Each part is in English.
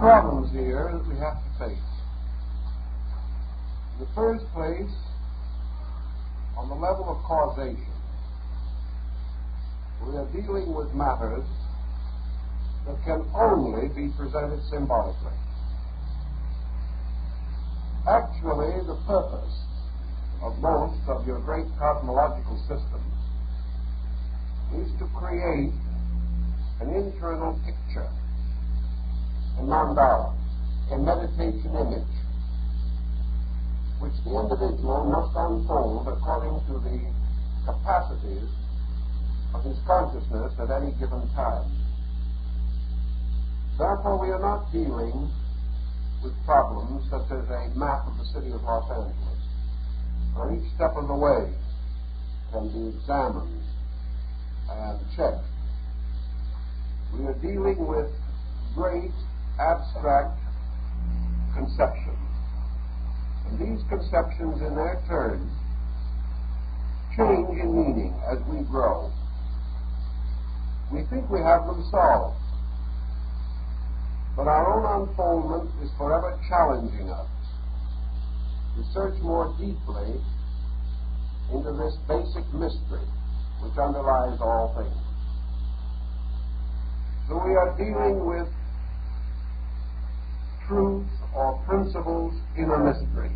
problems here that we have to face. In the first place, on the level of causation, we are dealing with matters that can only be presented symbolically. Actually, the purpose of most of your great cosmological systems is to create an internal picture, a mandala, a meditation image, which the individual must unfold according to the capacities of his consciousness at any given time. Therefore, we are not dealing with problems such as a map of the city of Los Angeles, where each step of the way can be examined and checked. We are dealing with great abstract conceptions. And these conceptions, in their turn, change in meaning as we grow. We think we have them solved, but our own unfoldment is forever challenging us to search more deeply into this basic mystery which underlies all things. So we are dealing with truth or principles in a mystery.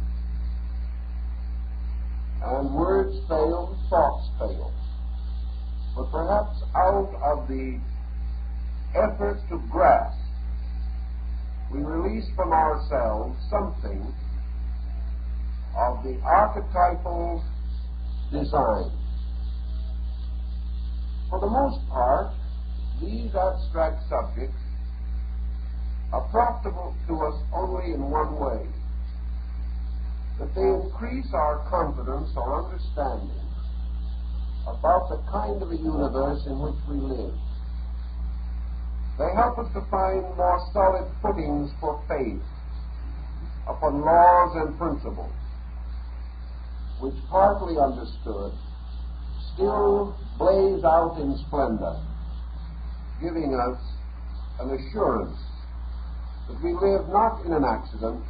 And words fail, thoughts fail. But perhaps out of the effort to grasp, we release from ourselves something of the archetypal design. For the most part, these abstract subjects are profitable to us only in one way, that they increase our confidence or understanding about the kind of a universe in which we live. They help us to find more solid footings for faith upon laws and principles, which, partly understood, still blaze out in splendor, giving us an assurance that we live not in an accident,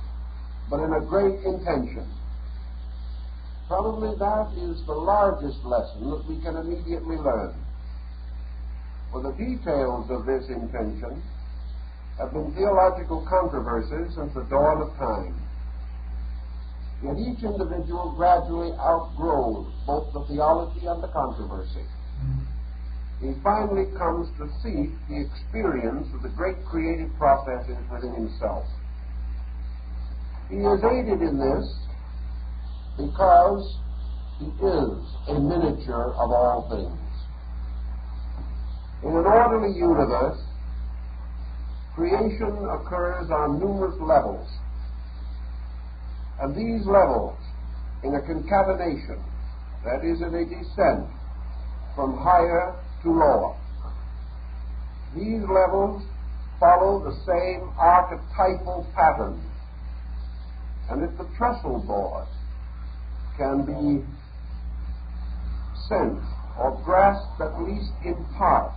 but in a great intention. Probably that is the largest lesson that we can immediately learn. For the details of this intention have been theological controversies since the dawn of time. Yet each individual gradually outgrows both the theology and the controversy. He finally comes to seek the experience of the great creative processes within himself. He is aided in this because he is a miniature of all things. In an orderly universe, creation occurs on numerous levels, and these levels, in a concatenation, that is, in a descent from higher to lower, these levels follow the same archetypal pattern. And if the trestle board can be sensed or grasped at least in part,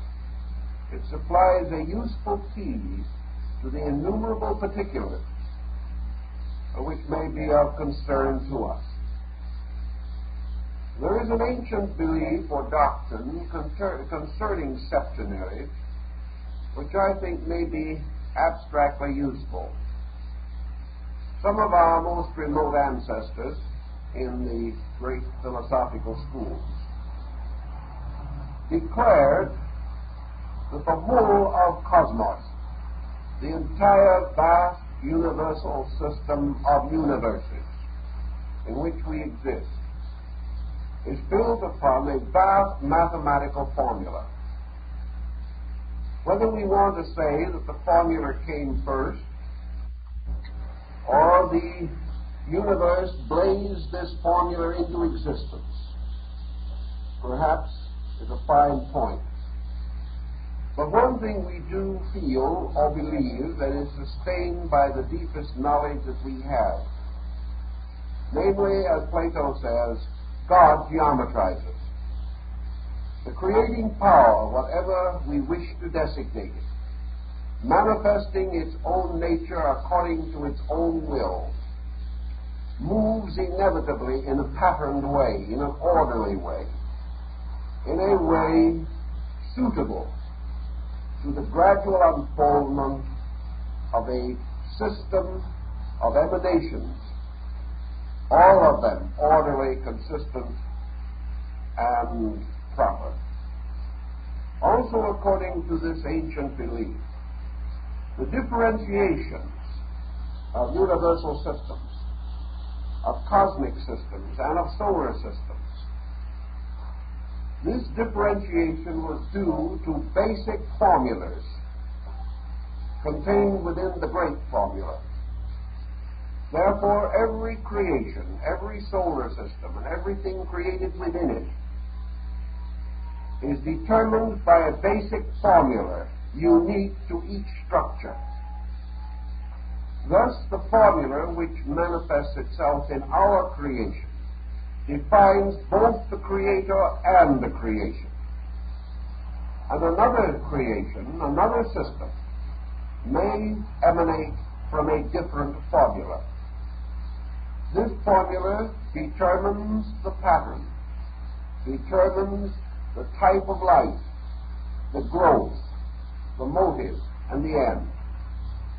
it supplies a useful key to the innumerable particulars which may be of concern to us. There is an ancient belief or doctrine concerning septenary, which I think may be abstractly useful. Some of our most remote ancestors in the great philosophical schools declared that the whole of cosmos, the entire vast universal system of universes in which we exist, is built upon a vast mathematical formula. Whether we want to say that the formula came first, or the universe blazed this formula into existence, perhaps is a fine point. But one thing we do feel or believe that is sustained by the deepest knowledge that we have, namely, as Plato says, God geometrizes. The creating power, whatever we wish to designate it, manifesting its own nature according to its own will, moves inevitably in a patterned way, in an orderly way, in a way suitable to the gradual unfoldment of a system of emanations, all of them orderly, consistent, and proper. Also, according to this ancient belief, the differentiations of universal systems, of cosmic systems, and of solar systems, this differentiation was due to basic formulas contained within the great formula. Therefore, every creation, every solar system, and everything created within it is determined by a basic formula unique to each structure. Thus, the formula which manifests itself in our creation defines both the creator and the creation. And another creation, another system, may emanate from a different formula. This formula determines the pattern, determines the type of life, the growth, the motive, and the end.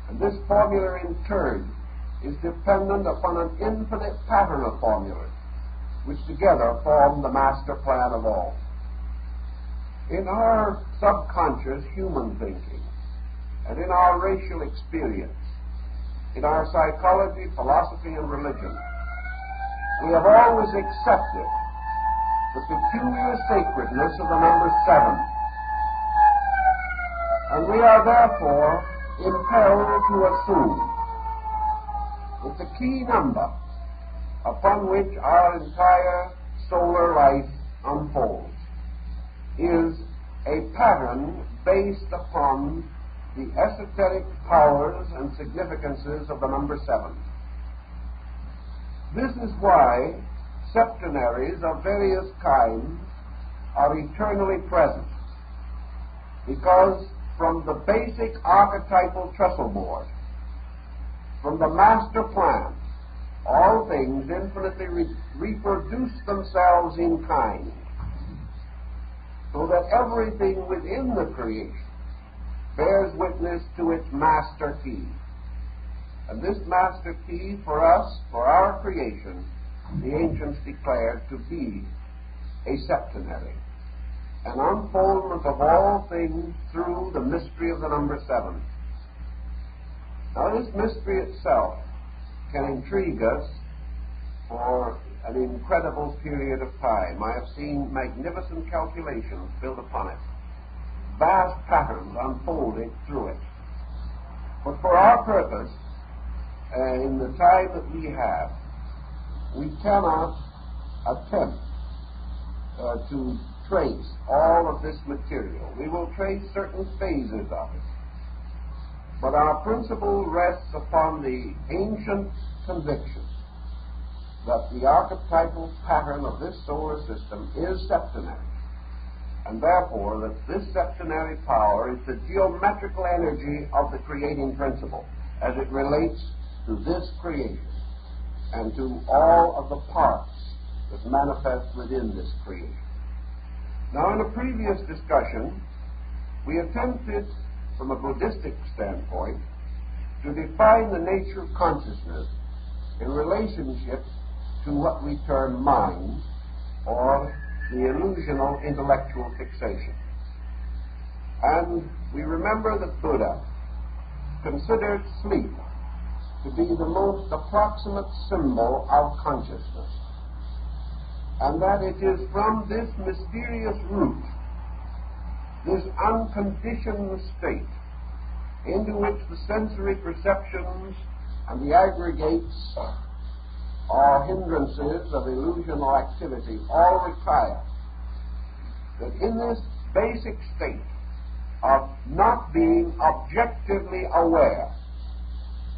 And this formula, in turn, is dependent upon an infinite pattern of formulas, which together form the master plan of all. In our subconscious human thinking, and in our racial experience, in our psychology, philosophy, and religion, we have always accepted the peculiar sacredness of the number 7. And we are therefore impelled to assume that the key number upon which our entire solar life unfolds is a pattern based upon the esoteric powers and significances of the number 7. This is why septenaries of various kinds are eternally present, because from the basic archetypal trestle board, from the master plan, all things infinitely reproduce themselves in kind, so that everything within the creation bears witness to its master key. And this master key for us, for our creation, the ancients declared to be a septenary, an unfoldment of all things through the mystery of the number 7. Now, this mystery itself can intrigue us for an incredible period of time. I have seen magnificent calculations built upon it, vast patterns unfolded through it. But for our purpose, in the time that we have, we cannot attempt to trace all of this material. We will trace certain phases of it. But our principle rests upon the ancient conviction that the archetypal pattern of this solar system is septenary, and therefore that this septenary power is the geometrical energy of the creating principle as it relates to this creation and to all of the parts that manifest within this creation. Now, in a previous discussion, we attempted, from a Buddhistic standpoint, to define the nature of consciousness in relationship to what we term mind, or the illusional intellectual fixation. And we remember that Buddha considered sleep to be the most approximate symbol of consciousness, and that it is from this mysterious root, this unconditioned state, into which the sensory perceptions and the aggregates or hindrances of illusional activity all retire, that in this basic state of not being objectively aware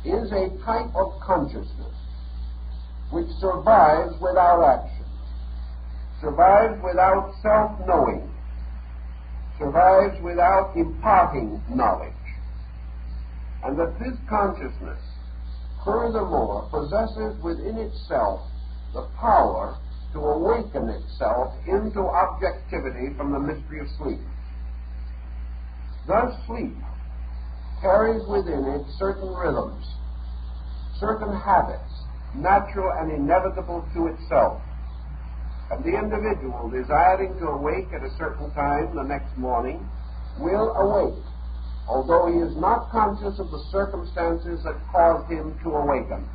is a type of consciousness which survives without action, survives without self-knowing, survives without imparting knowledge, and that this consciousness, furthermore, possesses within itself the power to awaken itself into objectivity from the mystery of sleep. Thus sleep carries within it certain rhythms, certain habits, natural and inevitable to itself. And the individual desiring to awake at a certain time the next morning will awake, although he is not conscious of the circumstances that caused him to awaken.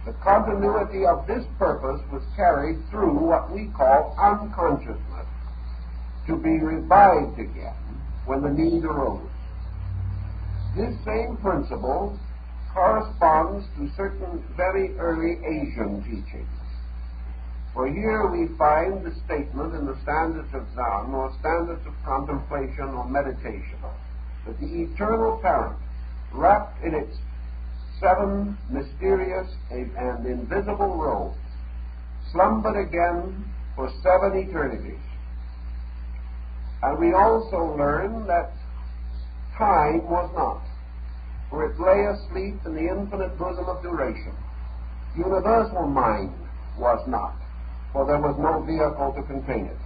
The continuity of this purpose was carried through what we call unconsciousness, to be revived again when the need arose. This same principle corresponds to certain very early Asian teachings. For here we find the statement in the standards of Zen, or standards of contemplation or meditation, that the eternal parent, wrapped in its 7 mysterious and invisible robes, slumbered again for 7 eternities. And we also learn that time was not, for it lay asleep in the infinite bosom of duration. Universal mind was not, for there was no vehicle to contain it.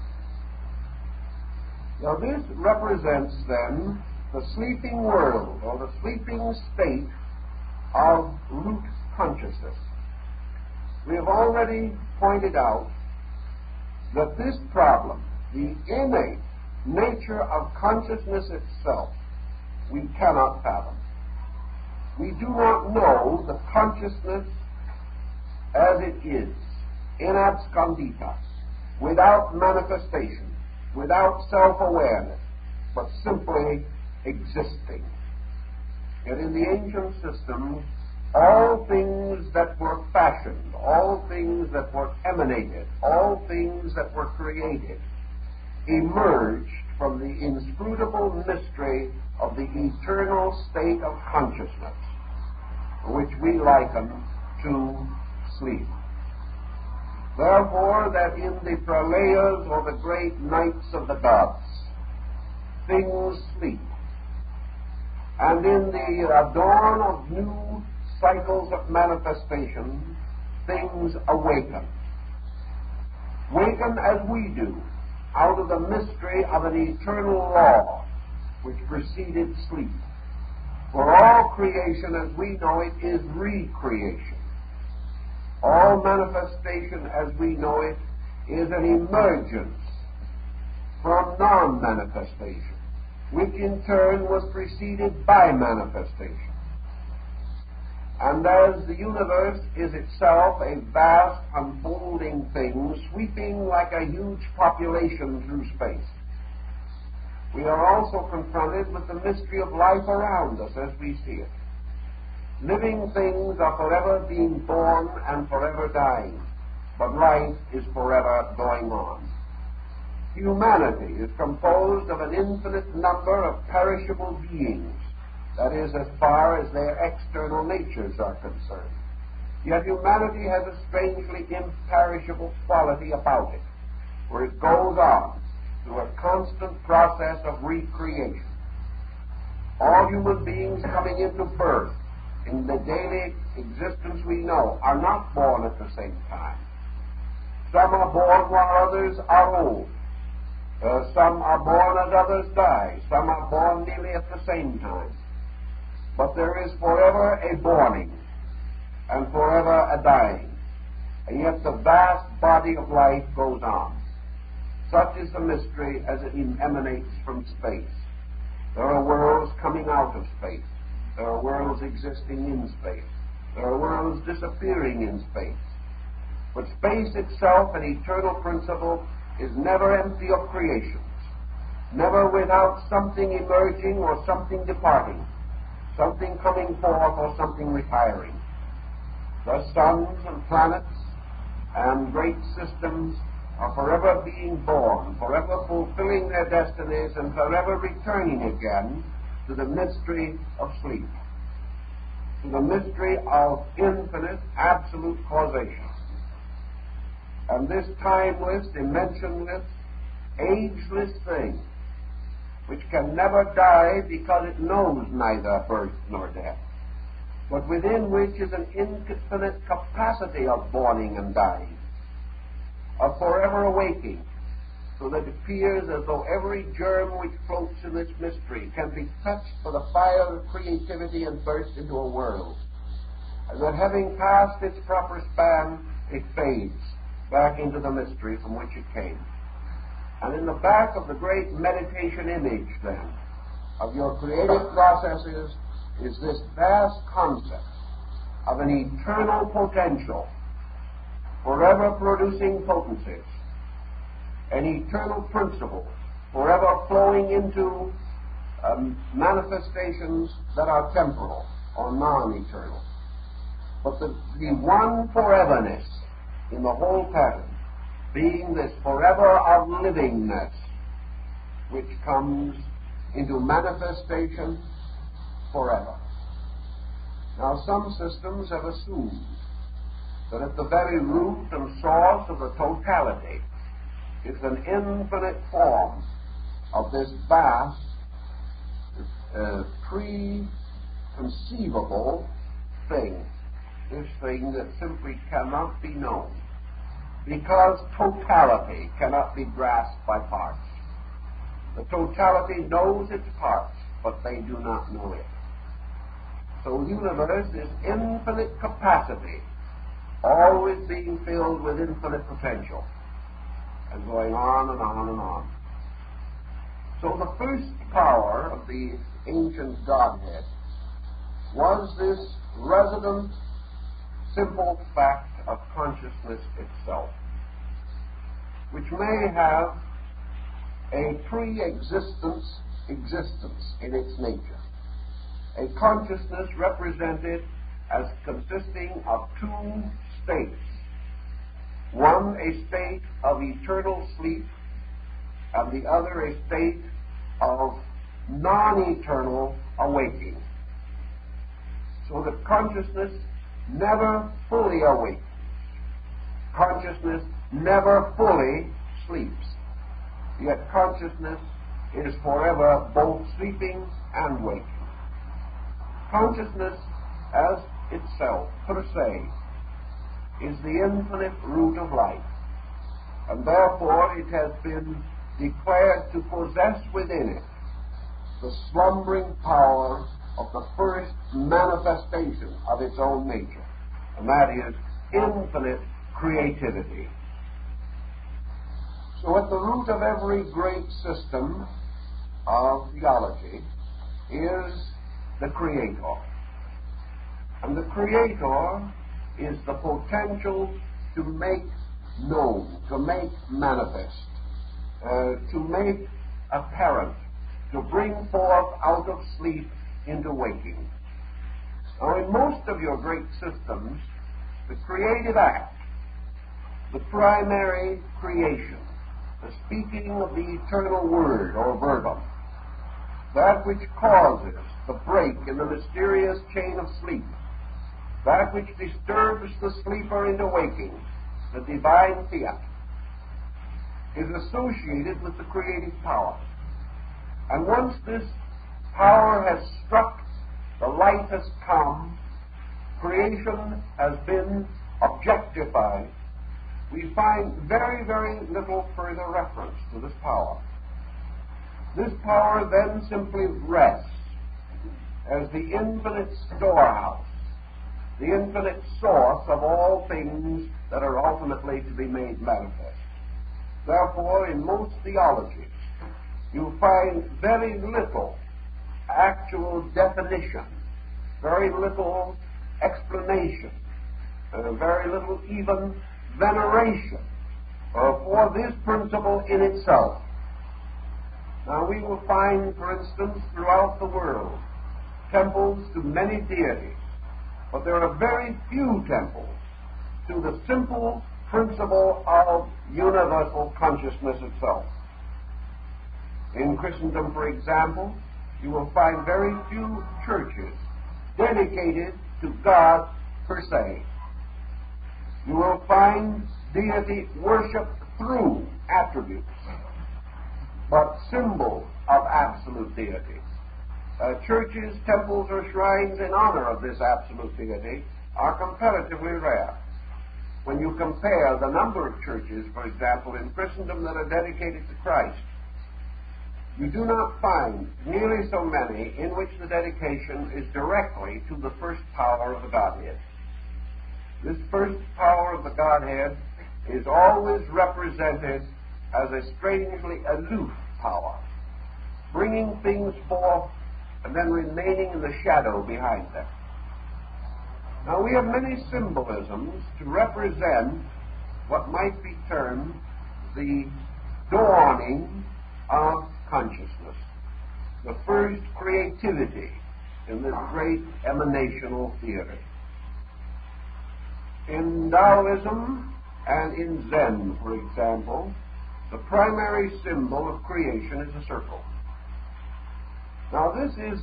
Now this represents then the sleeping world, or the sleeping state of root consciousness. We have already pointed out that this problem, the innate nature of consciousness itself, we cannot fathom. We do not know the consciousness as it is, in absconditas, without manifestation, without self-awareness, but simply existing. Yet in the ancient systems, all things that were fashioned, all things that were emanated, all things that were created, emerged from the inscrutable mystery of the eternal state of consciousness, which we liken to sleep. Therefore, that in the pralayas, or the great nights of the gods, things sleep, and in the dawn of new cycles of manifestation, things awaken. Waken as we do, out of the mystery of an eternal law which preceded sleep. For all creation as we know it is recreation. All manifestation as we know it is an emergence from non-manifestation, which in turn was preceded by manifestation. And as the universe is itself a vast unfolding thing, sweeping like a huge population through space, we are also confronted with the mystery of life around us as we see it. Living things are forever being born and forever dying, but life is forever going on. Humanity is composed of an infinite number of perishable beings, that is, as far as their external natures are concerned. Yet humanity has a strangely imperishable quality about it, for it goes on through a constant process of recreation. All human beings coming into birth in the daily existence we know are not born at the same time. Some are born while others are old. Some are born as others die. Some are born nearly at the same time. But there is forever a borning and forever a dying. And yet the vast body of life goes on. Such is the mystery as it emanates from space. There are worlds coming out of space. There are worlds existing in space. There are worlds disappearing in space. But space itself, an eternal principle, is never empty of creations, never without something emerging or something departing, something coming forth or something retiring. The suns and planets and great systems are forever being born, forever fulfilling their destinies, and forever returning again to the mystery of sleep, to the mystery of infinite, absolute causation. And this timeless, dimensionless, ageless thing which can never die because it knows neither birth nor death, but within which is an infinite capacity of borning and dying, of forever awaking, so that it appears as though every germ which floats in this mystery can be touched by the fire of creativity and burst into a world, and that having passed its proper span, it fades back into the mystery from which it came. And in the back of the great meditation image, then, of your creative processes is this vast concept of an eternal potential, forever producing potencies, an eternal principle, forever flowing into manifestations that are temporal or non-eternal. But the one foreverness in the whole pattern being this forever of livingness, which comes into manifestation forever. Now, some systems have assumed that at the very root and source of the totality is an infinite form of this vast, preconceivable thing, this thing that simply cannot be known, because totality cannot be grasped by parts. The totality knows its parts, but they do not know it. So the universe is infinite capacity, always being filled with infinite potential, and going on and on and on. So the first power of the ancient Godhead was this resident, simple fact of consciousness itself, which may have a pre-existence in its nature, a consciousness represented as consisting of two states, one a state of eternal sleep, and the other a state of non-eternal awaking, so that consciousness never fully awakes. Consciousness never fully sleeps, yet consciousness is forever both sleeping and waking. Consciousness as itself, per se, is the infinite root of life, and therefore it has been declared to possess within it the slumbering power of the first manifestation of its own nature, and that is infinite creativity. So at the root of every great system of theology is the Creator. And the Creator is the potential to make known, to make manifest, to make apparent, to bring forth out of sleep into waking. Now, in most of your great systems, the creative act, the primary creation, the speaking of the eternal word or verbum, that which causes the break in the mysterious chain of sleep, that which disturbs the sleeper into waking, the divine fiat, is associated with the creative power. And once this power has struck, the light has come, creation has been objectified, we find very, very little further reference to this power. This power then simply rests as the infinite storehouse, the infinite source of all things that are ultimately to be made manifest. Therefore, in most theologies, you find very little actual definition, very little explanation, very little even veneration for this principle in itself. Now, we will find, for instance, throughout the world, temples to many deities, but there are very few temples to the simple principle of universal consciousness itself. In Christendom, for example, you will find very few churches dedicated to God per se. You will find deity worship through attributes, but symbols of absolute deity. Churches, temples, or shrines in honor of this absolute deity are comparatively rare. When you compare the number of churches, for example, in Christendom that are dedicated to Christ, you do not find nearly so many in which the dedication is directly to the first power of the Godhead. This first power of the Godhead is always represented as a strangely aloof power, bringing things forth and then remaining in the shadow behind them. Now, we have many symbolisms to represent what might be termed the dawning of consciousness, the first creativity in this great emanational theory. In Taoism and in Zen, for example, the primary symbol of creation is a circle. Now, this is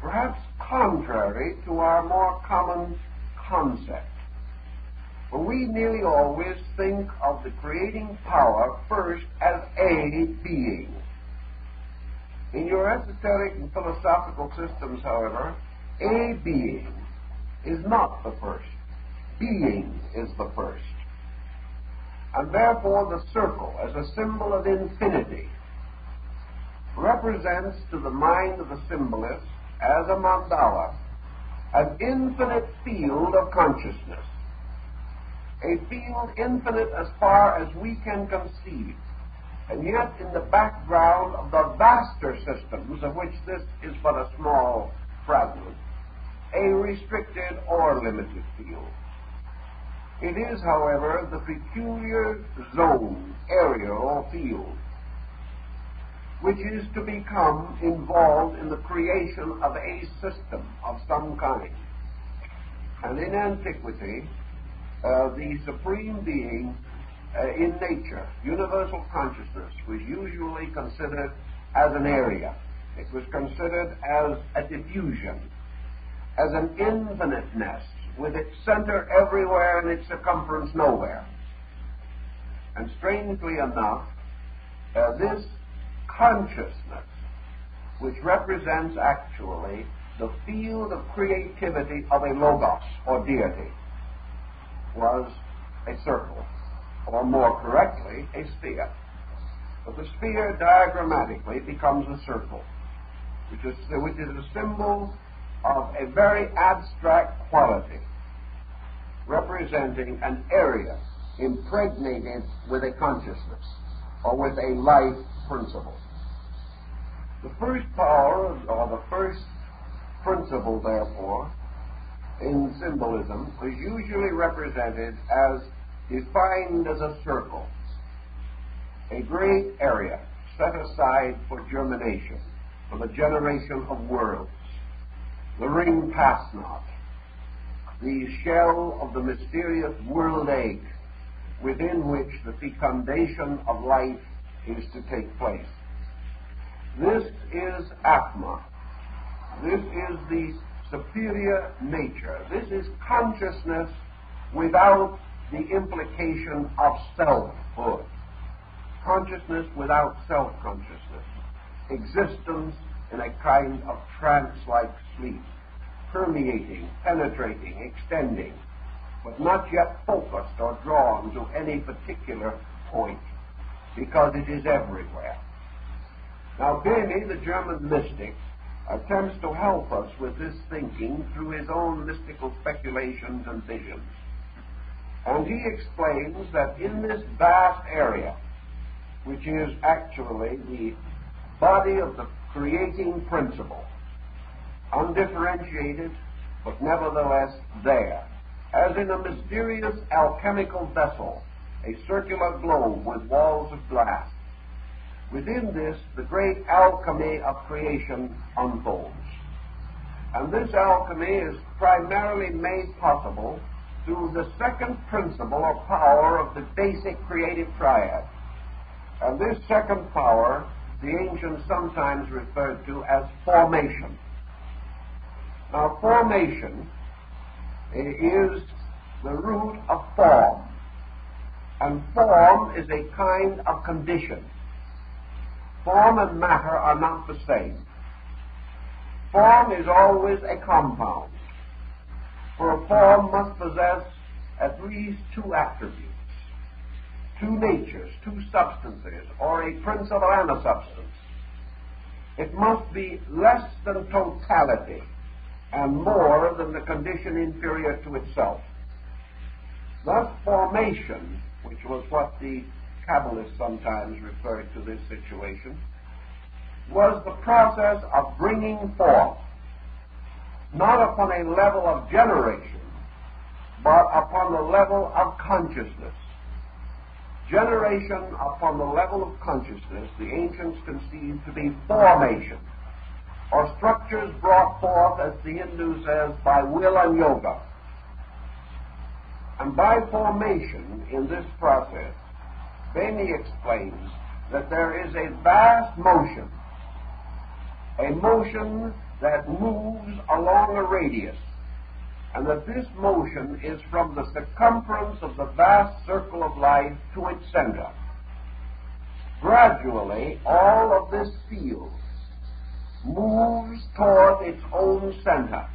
perhaps contrary to our more common concept, for we nearly always think of the creating power first as a being. In your esoteric and philosophical systems, however, a being is not the first. Being is the first. And therefore the circle, as a symbol of infinity, represents to the mind of the symbolist, as a mandala, an infinite field of consciousness, a field infinite as far as we can conceive, and yet in the background of the vaster systems, of which this is but a small fragment, a restricted or limited field. It is, however, the peculiar zone, area, or field, which is to become involved in the creation of a system of some kind. And in antiquity, the supreme being in nature, universal consciousness, was usually considered as an area. It was considered as a diffusion, as an infiniteness, with its center everywhere and its circumference nowhere. And strangely enough, this consciousness, which represents actually the field of creativity of a logos, or deity, was a circle, or more correctly, a sphere. But the sphere diagrammatically becomes a circle, which is a symbol of a very abstract quality, representing an area impregnated with a consciousness, or with a life principle. The first power, or the first principle, therefore, in symbolism, was usually represented as defined as a circle, a great area set aside for germination, for the generation of worlds. The ring pass not, the shell of the mysterious world egg within which the fecundation of life is to take place. This is Atma. This is the superior nature. This is consciousness without the implication of selfhood. Consciousness without self-consciousness. Existence in a kind of trance-like sleep, permeating, penetrating, extending, but not yet focused or drawn to any particular point, because it is everywhere. Now, Beni, the German mystic, attempts to help us with this thinking through his own mystical speculations and visions. And he explains that in this vast area, which is actually the body of the creating principle, undifferentiated, but nevertheless there, as in a mysterious alchemical vessel, a circular globe with walls of glass. Within this, the great alchemy of creation unfolds. And this alchemy is primarily made possible through the second principle or power of the basic creative triad. And this second power, the ancients sometimes referred to as formation. Now, formation is the root of form. And form is a kind of condition. Form and matter are not the same. Form is always a compound, for a form must possess at least two attributes, two natures, two substances, or a principle and a substance. It must be less than totality and more than the condition inferior to itself. Thus, formation, which was what the Kabbalists sometimes referred to this situation, was the process of bringing forth, not upon a level of generation, but upon the level of consciousness. Generation upon the level of consciousness, the ancients conceived to be formation, or structures brought forth, as the Hindu says, by will and yoga. And by formation, in this process, Bainey explains that there is a vast motion, a motion that moves along a radius, and that this motion is from the circumference of the vast circle of life to its center. Gradually, all of this field moves toward its own center,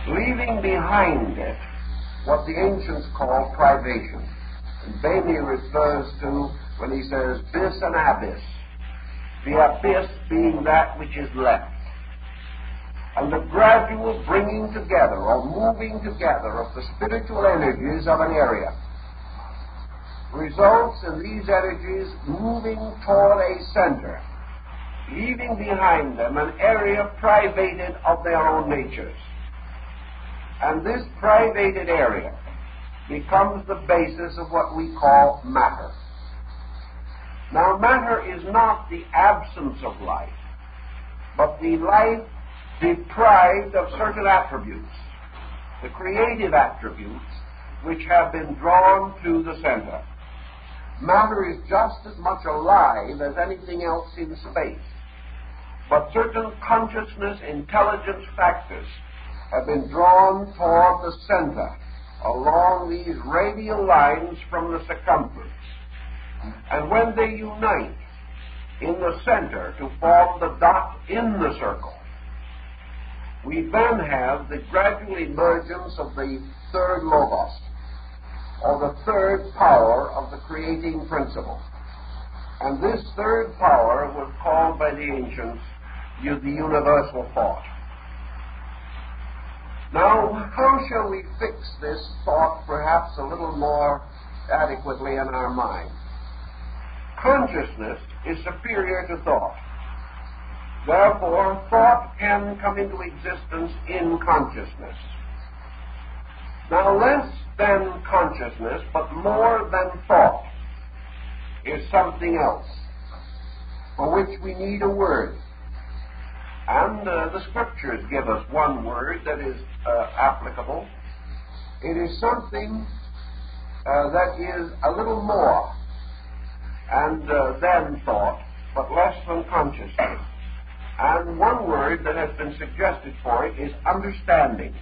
leaving behind it what the ancients call privation. And Bainey refers to, when he says, bis and abyss, the abyss being that which is left. And the gradual bringing together or moving together of the spiritual energies of an area results in these energies moving toward a center, leaving behind them an area privated of their own natures. And this privated area becomes the basis of what we call matter. Now, matter is not the absence of life, but the life deprived of certain attributes, the creative attributes which have been drawn to the center. Matter is just as much alive as anything else in space, but certain consciousness intelligence factors have been drawn toward the center along these radial lines from the circumference. And when they unite in the center to form the dot in the circle, we then have the gradual emergence of the third logos, or the third power of the creating principle. And this third power was called by the ancients the universal thought. Now, how shall we fix this thought perhaps a little more adequately in our mind? Consciousness is superior to thought. Therefore, thought can come into existence in consciousness. Now, less than consciousness, but more than thought, is something else, for which we need a word. And the Scriptures give us one word that is applicable. It is something that is a little more than thought, but less than consciousness. And one word that has been suggested for it is understanding.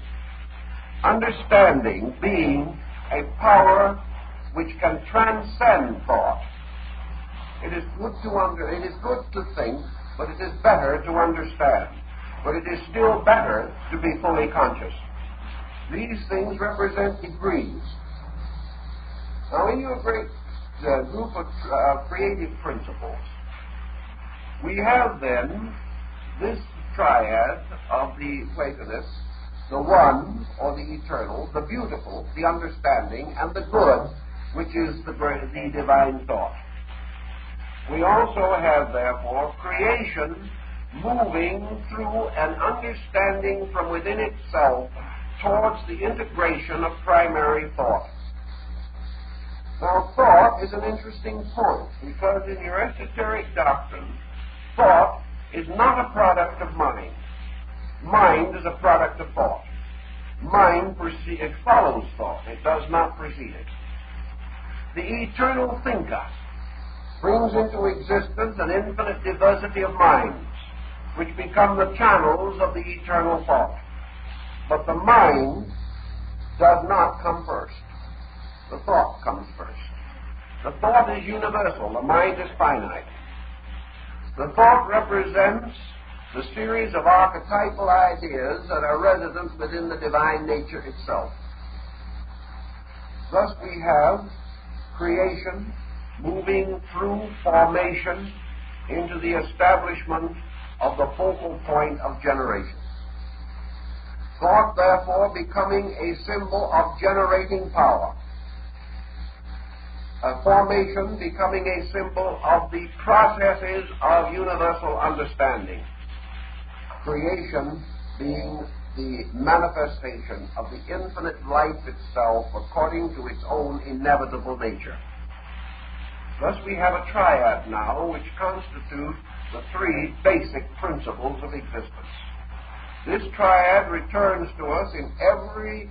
Understanding being a power which can transcend thought. It is good to think, but it is better to understand. But it is still better to be fully conscious. These things represent degrees. Now, in your great group of creative principles, we have then this triad of the Platonists, the one, or the eternal, the beautiful, the understanding, and the good, which is the divine thought. We also have, therefore, creation moving through an understanding from within itself towards the integration of primary thought. Now, thought is an interesting point, because in your esoteric doctrine, thought is not a product of mind. Mind is a product of thought. Mind it follows thought. It does not precede it. The eternal thinker brings into existence an infinite diversity of minds, which become the channels of the eternal thought. But the mind does not come first. The thought comes first. The thought is universal. The mind is finite. The thought represents the series of archetypal ideas that are resident within the divine nature itself. Thus we have creation moving through formation into the establishment of the focal point of generation. Thought, therefore, becoming a symbol of generating power. Formation becoming a symbol of the processes of universal understanding. Creation being the manifestation of the infinite life itself according to its own inevitable nature. Thus we have a triad now which constitutes the three basic principles of existence. This triad returns to us in every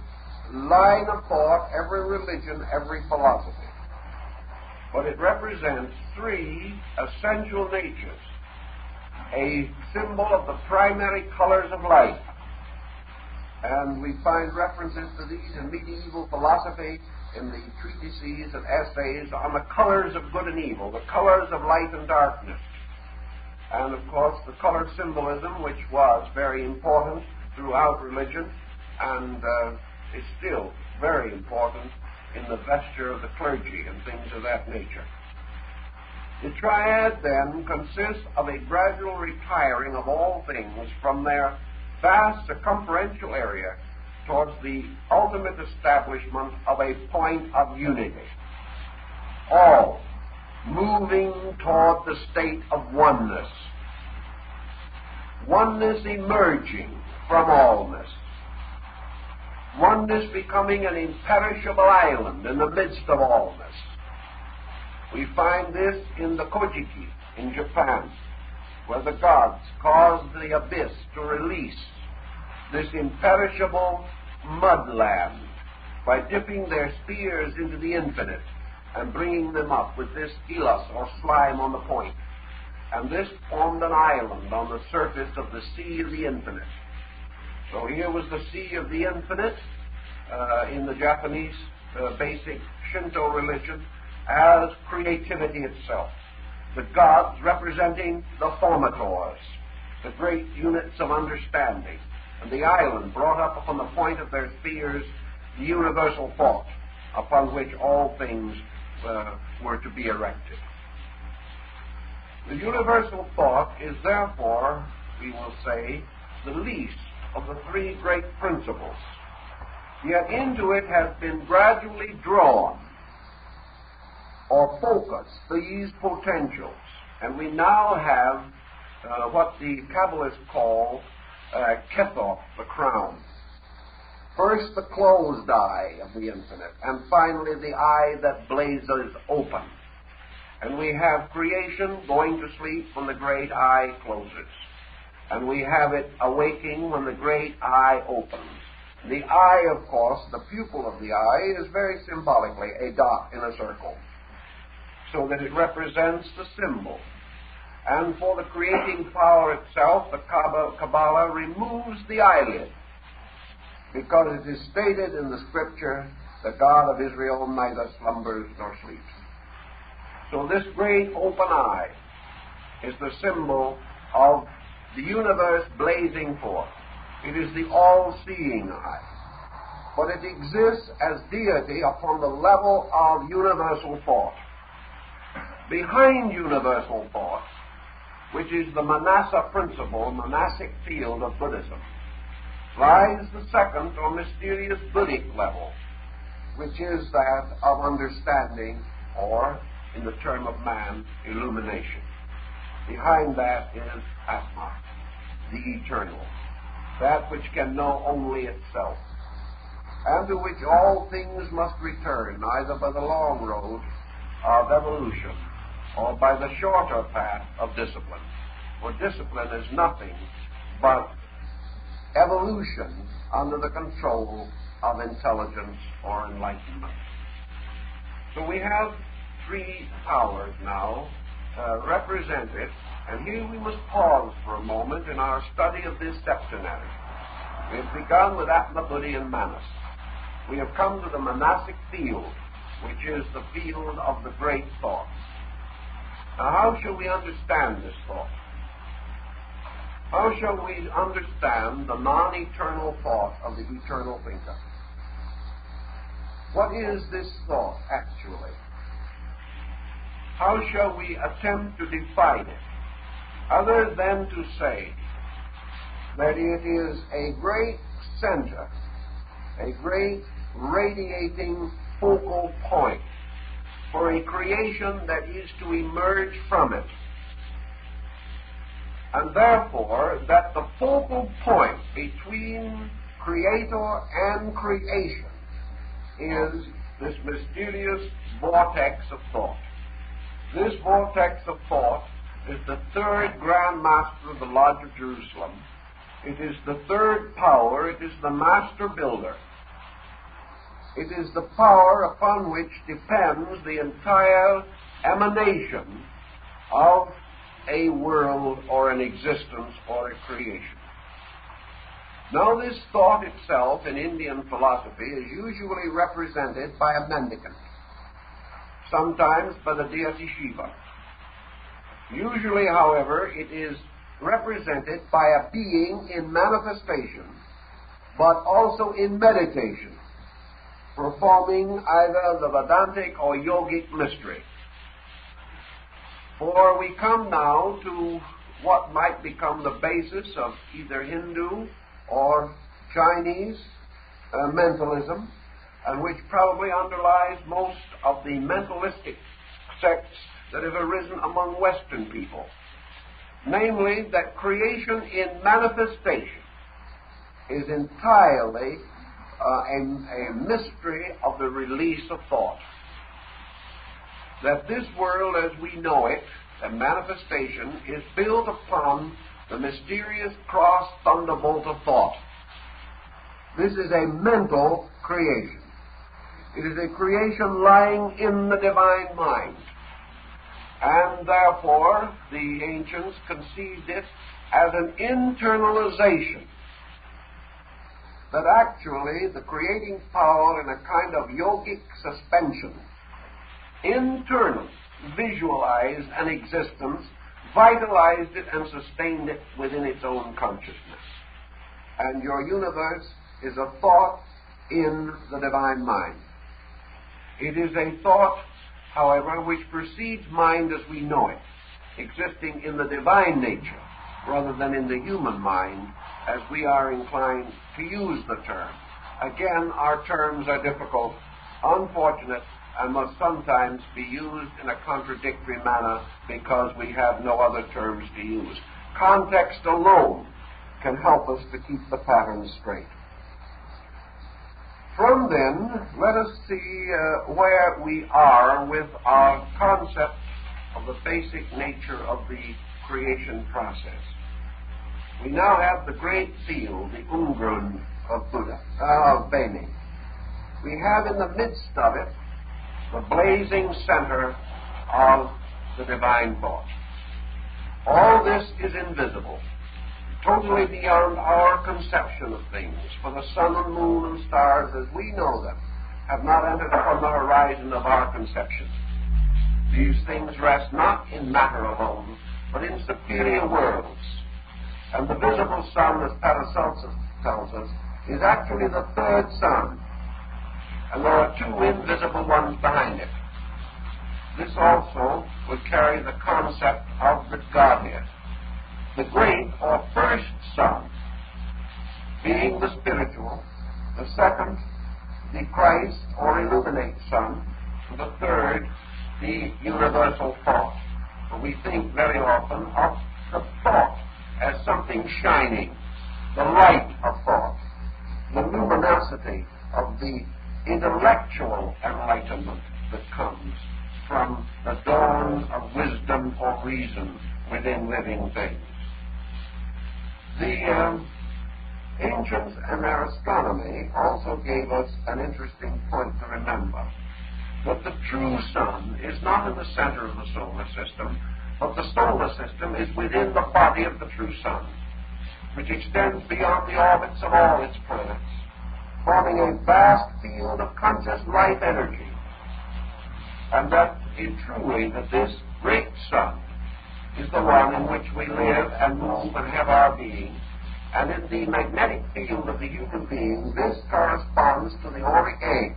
line of thought, every religion, every philosophy. But it represents three essential natures, a symbol of the primary colors of life. And we find references to these in medieval philosophy, in the treatises and essays on the colors of good and evil, the colors of light and darkness. And, of course, the color symbolism, which was very important throughout religion and is still very important in the vesture of the clergy and things of that nature. The triad, then, consists of a gradual retiring of all things from their vast circumferential area towards the ultimate establishment of a point of unity. All moving toward the state of oneness. Oneness emerging from allness. Oneness becoming an imperishable island in the midst of allness. We find this in the Kojiki in Japan, where the gods caused the abyss to release this imperishable mudland by dipping their spears into the infinite and bringing them up with this ilas or slime on the point. And this formed an island on the surface of the sea of the infinite. So here was the sea of the infinite in the Japanese basic Shinto religion as creativity itself. The gods representing the formators, the great units of understanding, and the island brought up upon the point of their spears the universal thought upon which all things were to be erected. The universal thought is therefore, we will say, the least of the three great principles. Yet into it has been gradually drawn or focused these potentials. And we now have what the Kabbalists call Kethoth, the crown. First the closed eye of the infinite, and finally the eye that blazes open. And we have creation going to sleep when the great eye closes. And we have it awaking when the great eye opens. The eye, of course, the pupil of the eye, is very symbolically a dot in a circle, so that it represents the symbol. And for the creating power itself, the Kabbalah removes the eyelid, because it is stated in the Scripture, the God of Israel neither slumbers nor sleeps. So this great open eye is the symbol of the universe blazing forth. It is the all-seeing eye. But it exists as deity upon the level of universal thought. Behind universal thought, which is the Manasa principle, monastic field of Buddhism, lies the second or mysterious Buddhic level, which is that of understanding, or, in the term of man, illumination. Behind that is Atma, the eternal, that which can know only itself, and to which all things must return, either by the long road of evolution or by the shorter path of discipline. For discipline is nothing but evolution under the control of intelligence or enlightenment. So we have three powers now represented, and here we must pause for a moment in our study of this septenary. We have begun with Atma, Buddhi, and Manas. We have come to the monastic field, which is the field of the great thoughts. Now, how shall we understand this thought? How shall we understand the non-eternal thought of the eternal thinker? What is this thought, actually? How shall we attempt to define it, other than to say that it is a great center, a great radiating focal point for a creation that is to emerge from it, and therefore that the focal point between creator and creation is this mysterious vortex of thought. This vortex of thought is the third Grand Master of the Lodge of Jerusalem. It is the third power. It is the master builder. It is the power upon which depends the entire emanation of a world or an existence or a creation. Now, this thought itself in Indian philosophy is usually represented by a mendicant, sometimes by the deity Shiva. Usually, however, it is represented by a being in manifestation, but also in meditation, performing either the Vedantic or yogic mystery. For we come now to what might become the basis of either Hindu or Chinese mentalism, and which probably underlies most of the mentalistic sects that have arisen among Western people. Namely, that creation in manifestation is entirely a mystery of the release of thought. That this world as we know it, a manifestation, is built upon the mysterious cross thunderbolt of thought. This is a mental creation. It is a creation lying in the divine mind. And therefore, the ancients conceived it as an internalization. That actually the creating power in a kind of yogic suspension, internal, visualized an existence, vitalized it and sustained it within its own consciousness. And your universe is a thought in the divine mind. It is a thought, however, which precedes mind as we know it, existing in the divine nature rather than in the human mind, as we are inclined to use the term. Again, our terms are difficult, unfortunate, and must sometimes be used in a contradictory manner because we have no other terms to use. Context alone can help us to keep the pattern straight. From then, let us see where we are with our concept of the basic nature of the creation process. We now have the great field, the Umgrund of Buddha, of Beni. We have in the midst of it the blazing center of the divine thought. All this is invisible, totally beyond our conception of things, for the sun and moon and stars as we know them have not entered upon the horizon of our conception. These things rest not in matter alone, but in superior worlds. And the visible sun, as Paracelsus tells us, is actually the third sun, and there are two invisible ones behind it. This also would carry the concept of the Godhead. The great or first sun being the spiritual, the second the Christ or illuminate sun, and the third the universal thought. For we think very often of the thought as something shining, the light of thought, the luminosity of the intellectual enlightenment that comes from the dawn of wisdom or reason within living things. The ancients in their astronomy also gave us an interesting point to remember, that the true sun is not in the center of the solar system, but the solar system is within the body of the true sun, which extends beyond the orbits of all its planets, forming a vast field of conscious life energy. And that is truly that this great sun is the one in which we live and move and have our being. And in the magnetic field of the human being, this corresponds to the auric egg,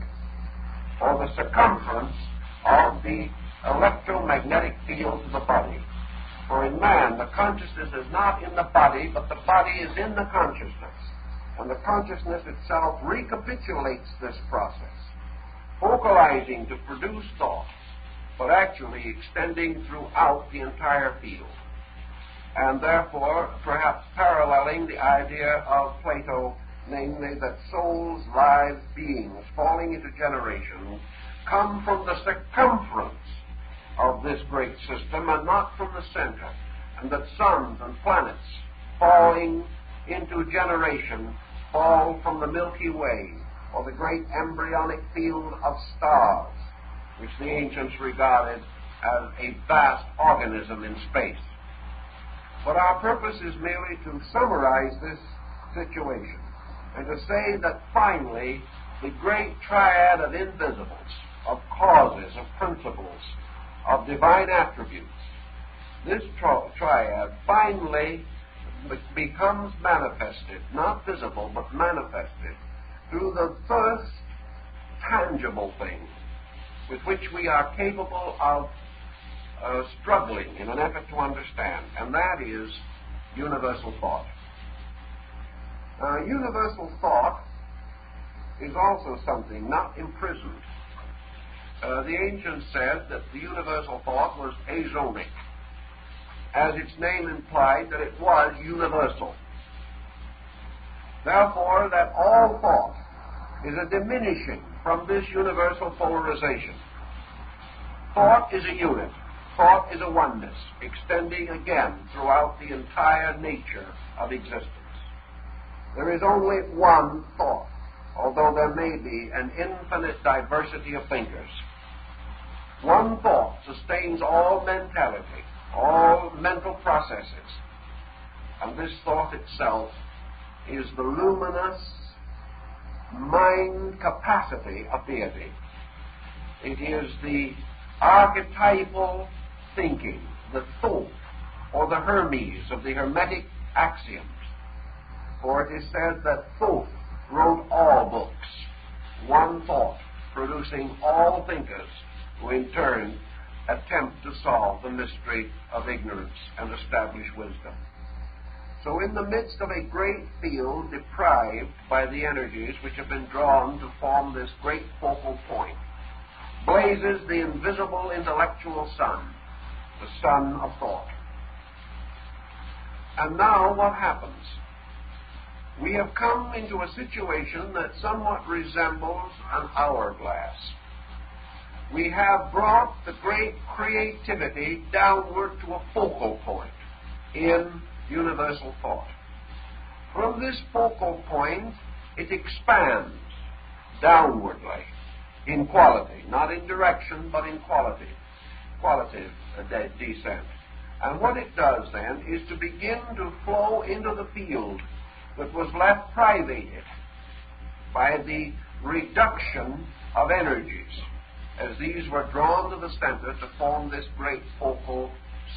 or the circumference of the electromagnetic field of the body. For in man, the consciousness is not in the body, but the body is in the consciousness. And the consciousness itself recapitulates this process, focalizing to produce thought, but actually extending throughout the entire field. And therefore, perhaps paralleling the idea of Plato, namely that souls, live beings, falling into generation, come from the circumference of this great system and not from the center, and that suns and planets falling into generation fall from the Milky Way, or the great embryonic field of stars, which the ancients regarded as a vast organism in space. But our purpose is merely to summarize this situation and to say that finally the great triad of invisibles, of causes, of principles, of divine attributes, this triad finally becomes manifested, not visible, but manifested through the first tangible thing with which we are capable of struggling in an effort to understand, and that is universal thought. Universal thought is also something not imprisoned. The ancients said that the universal thought was azonic, as its name implied that it was universal. Therefore, that all thought is a diminishing from this universal polarization. Thought is a unit. Thought is a oneness, extending again throughout the entire nature of existence. There is only one thought, although there may be an infinite diversity of thinkers. One thought sustains all mentality, all mental processes, and this thought itself is the luminous mind capacity of deity. It is the archetypal thinking, the thought, or the Hermes of the Hermetic axioms. For it is said that Thoth wrote all books, one thought, producing all thinkers who in turn attempt to solve the mystery of ignorance and establish wisdom. So in the midst of a great field deprived by the energies which have been drawn to form this great focal point, blazes the invisible intellectual sun, the sun of thought. And now what happens? We have come into a situation that somewhat resembles an hourglass. We have brought the great creativity downward to a focal point in universal thought. From this focal point, it expands downwardly in quality, not in direction, but in quality, qualitative descent. And what it does then is to begin to flow into the field that was left privated by the reduction of energies, as these were drawn to the center to form this great focal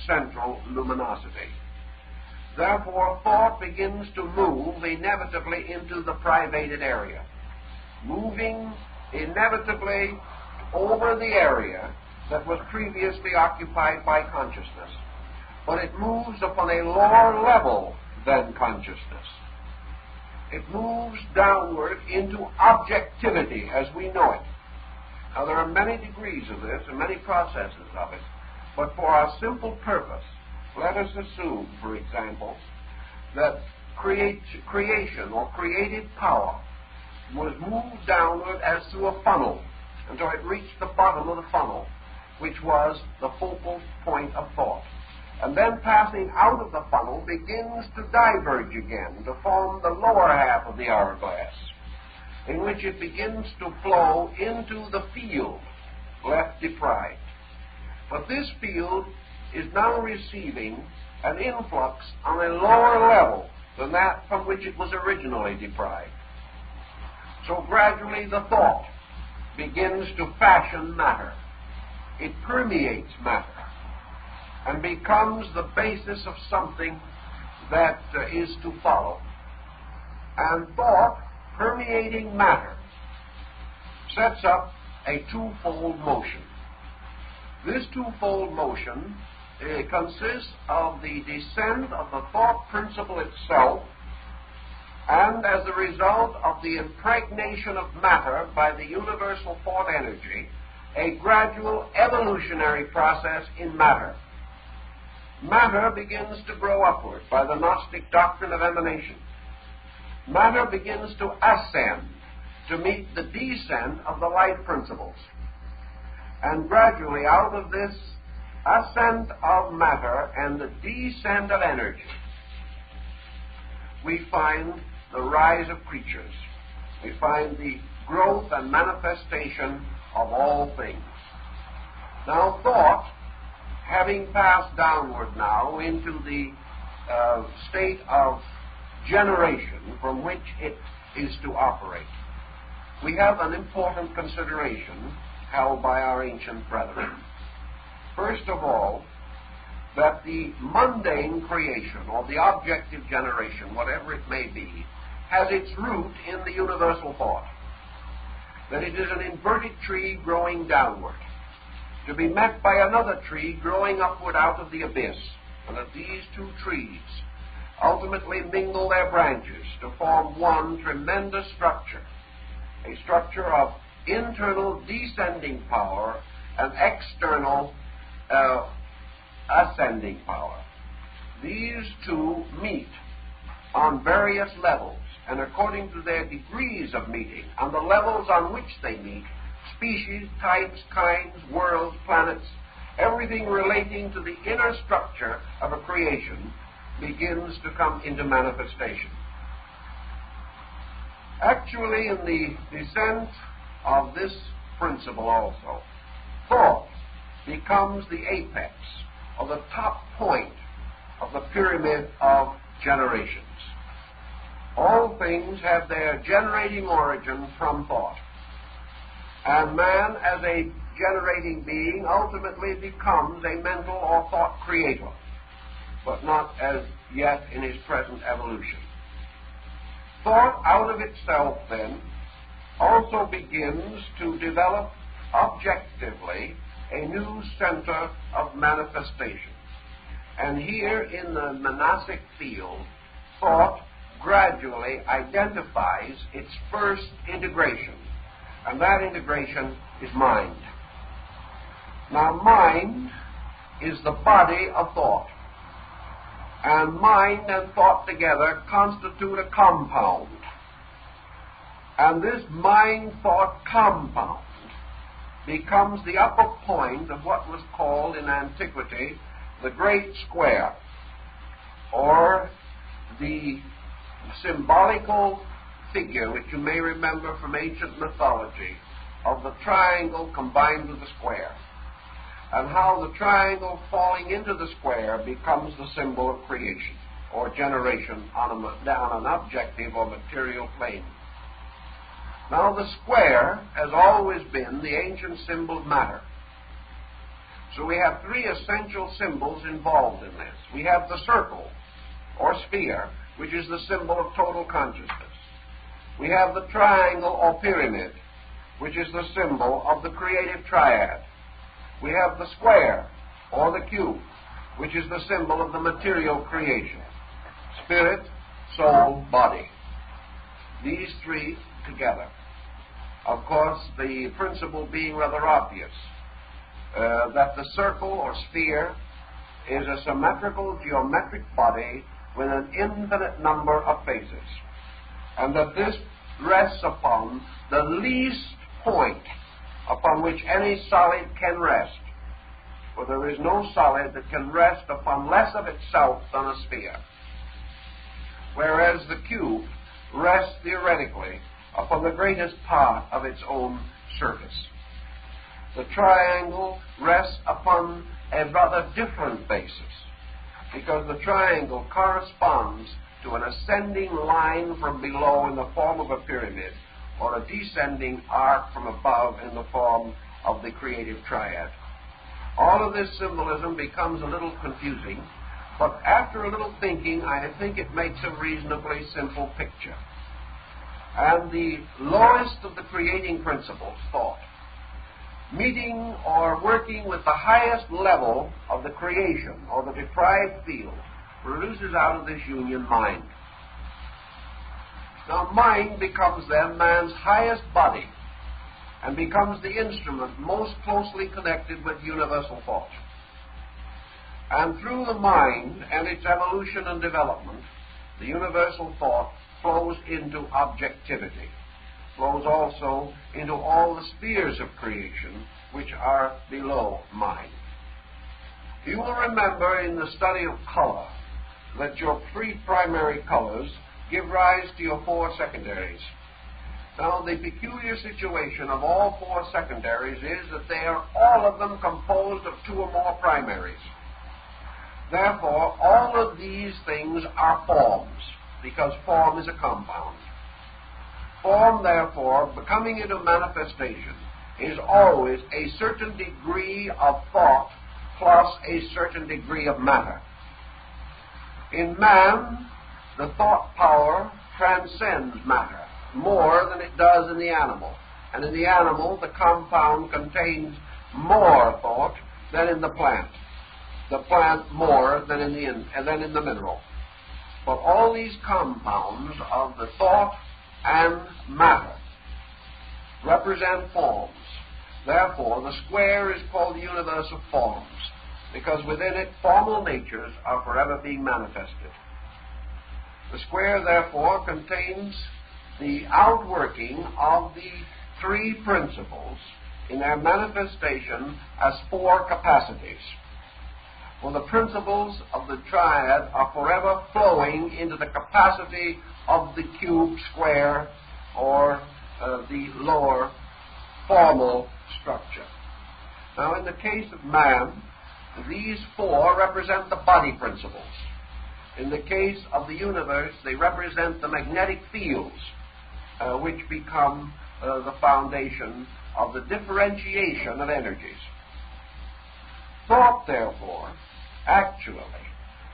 central luminosity. Therefore, thought begins to move inevitably into the privated area, moving inevitably over the area that was previously occupied by consciousness. But it moves upon a lower level than consciousness. It moves downward into objectivity as we know it. Now, there are many degrees of this and many processes of it, but for our simple purpose, let us assume, for example, that creation or creative power was moved downward as through a funnel until it reached the bottom of the funnel, which was the focal point of thought. And then passing out of the funnel begins to diverge again to form the lower half of the hourglass, in which it begins to flow into the field left deprived. But this field is now receiving an influx on a lower level than that from which it was originally deprived. So gradually the thought begins to fashion matter. It permeates matter. and becomes the basis of something that is to follow. And thought, permeating matter, sets up a twofold motion. This twofold motion consists of the descent of the thought principle itself, and as a result of the impregnation of matter by the universal thought energy, a gradual evolutionary process in matter. Matter begins to grow upward by the Gnostic doctrine of emanation. Matter begins to ascend to meet the descent of the light principles. And gradually, out of this ascent of matter and the descent of energy, we find the rise of creatures. We find the growth and manifestation of all things. Now, thought, having passed downward now into the state of generation from which it is to operate, we have an important consideration held by our ancient brethren. First of all, that the mundane creation, or the objective generation, whatever it may be, has its root in the universal thought. That it is an inverted tree growing downward, to be met by another tree growing upward out of the abyss, and that these two trees ultimately mingle their branches to form one tremendous structure, a structure of internal descending power and external ascending power. These two meet on various levels, and according to their degrees of meeting, on the levels on which they meet, species, types, kinds, worlds, planets, everything relating to the inner structure of a creation begins to come into manifestation. Actually, in the descent of this principle also, thought becomes the apex, or the top point of the pyramid of generations. All things have their generating origin from thought. And man, as a generating being, ultimately becomes a mental or thought creator, but not as yet in his present evolution. Thought out of itself, then, also begins to develop objectively a new center of manifestation. And here in the monastic field, thought gradually identifies its first integration, and that integration is mind. Now, mind is the body of thought, and mind and thought together constitute a compound. And this mind-thought compound becomes the upper point of what was called in antiquity the great square, or the symbolical figure, which you may remember from ancient mythology, of the triangle combined with the square, and how the triangle falling into the square becomes the symbol of creation or generation on an objective or material plane. Now, the square has always been the ancient symbol of matter. So we have three essential symbols involved in this. We have the circle, or sphere, which is the symbol of total consciousness. We have the triangle, or pyramid, which is the symbol of the creative triad. We have the square, or the cube, which is the symbol of the material creation. Spirit, soul, body. These three together. Of course, the principle being rather obvious, that the circle or sphere is a symmetrical geometric body with an infinite number of faces, and that this rests upon the least point upon which any solid can rest, for there is no solid that can rest upon less of itself than a sphere, whereas the cube rests theoretically upon the greatest part of its own surface. The triangle rests upon a rather different basis, because the triangle corresponds to an ascending line from below in the form of a pyramid, or a descending arc from above in the form of the creative triad. All of this symbolism becomes a little confusing, but after a little thinking, I think it makes a reasonably simple picture. And the lowest of the creating principles, thought, meeting or working with the highest level of the creation or the deprived field, produces out of this union mind. Now mind becomes then man's highest body and becomes the instrument most closely connected with universal thought. And through the mind and its evolution and development, the universal thought flows into objectivity, flows also into all the spheres of creation which are below mind. You will remember in the study of color that your three primary colors give rise to your four secondaries. Now, the peculiar situation of all four secondaries is that they are all of them composed of two or more primaries. Therefore, all of these things are forms, because form is a compound. Form, therefore, becoming into manifestation, is always a certain degree of thought plus a certain degree of matter. In man, the thought power transcends matter more than it does in the animal. And in the animal, the compound contains more thought than in the plant. The plant more than in the mineral. But all these compounds of the thought and matter represent forms. Therefore, the square is called the universe of forms, because within it formal natures are forever being manifested. The square, therefore, contains the outworking of the three principles in their manifestation as four capacities. For the principles of the triad are forever flowing into the capacity of the cube, square, or the lower formal structure. Now, in the case of man, these four represent the body principles. In the case of the universe, they represent the magnetic fields, which become the foundation of the differentiation of energies. Thought, therefore, actually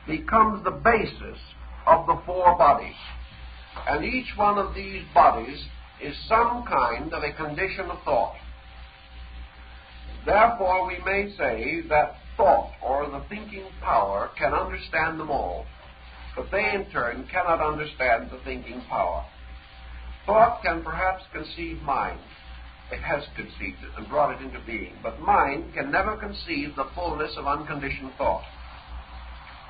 becomes the basis of the four bodies. And each one of these bodies is some kind of a condition of thought. Therefore, we may say that thought, or the thinking power, can understand them all, but they in turn cannot understand the thinking power. Thought can perhaps conceive mind. It has conceived it and brought it into being, but mind can never conceive the fullness of unconditioned thought.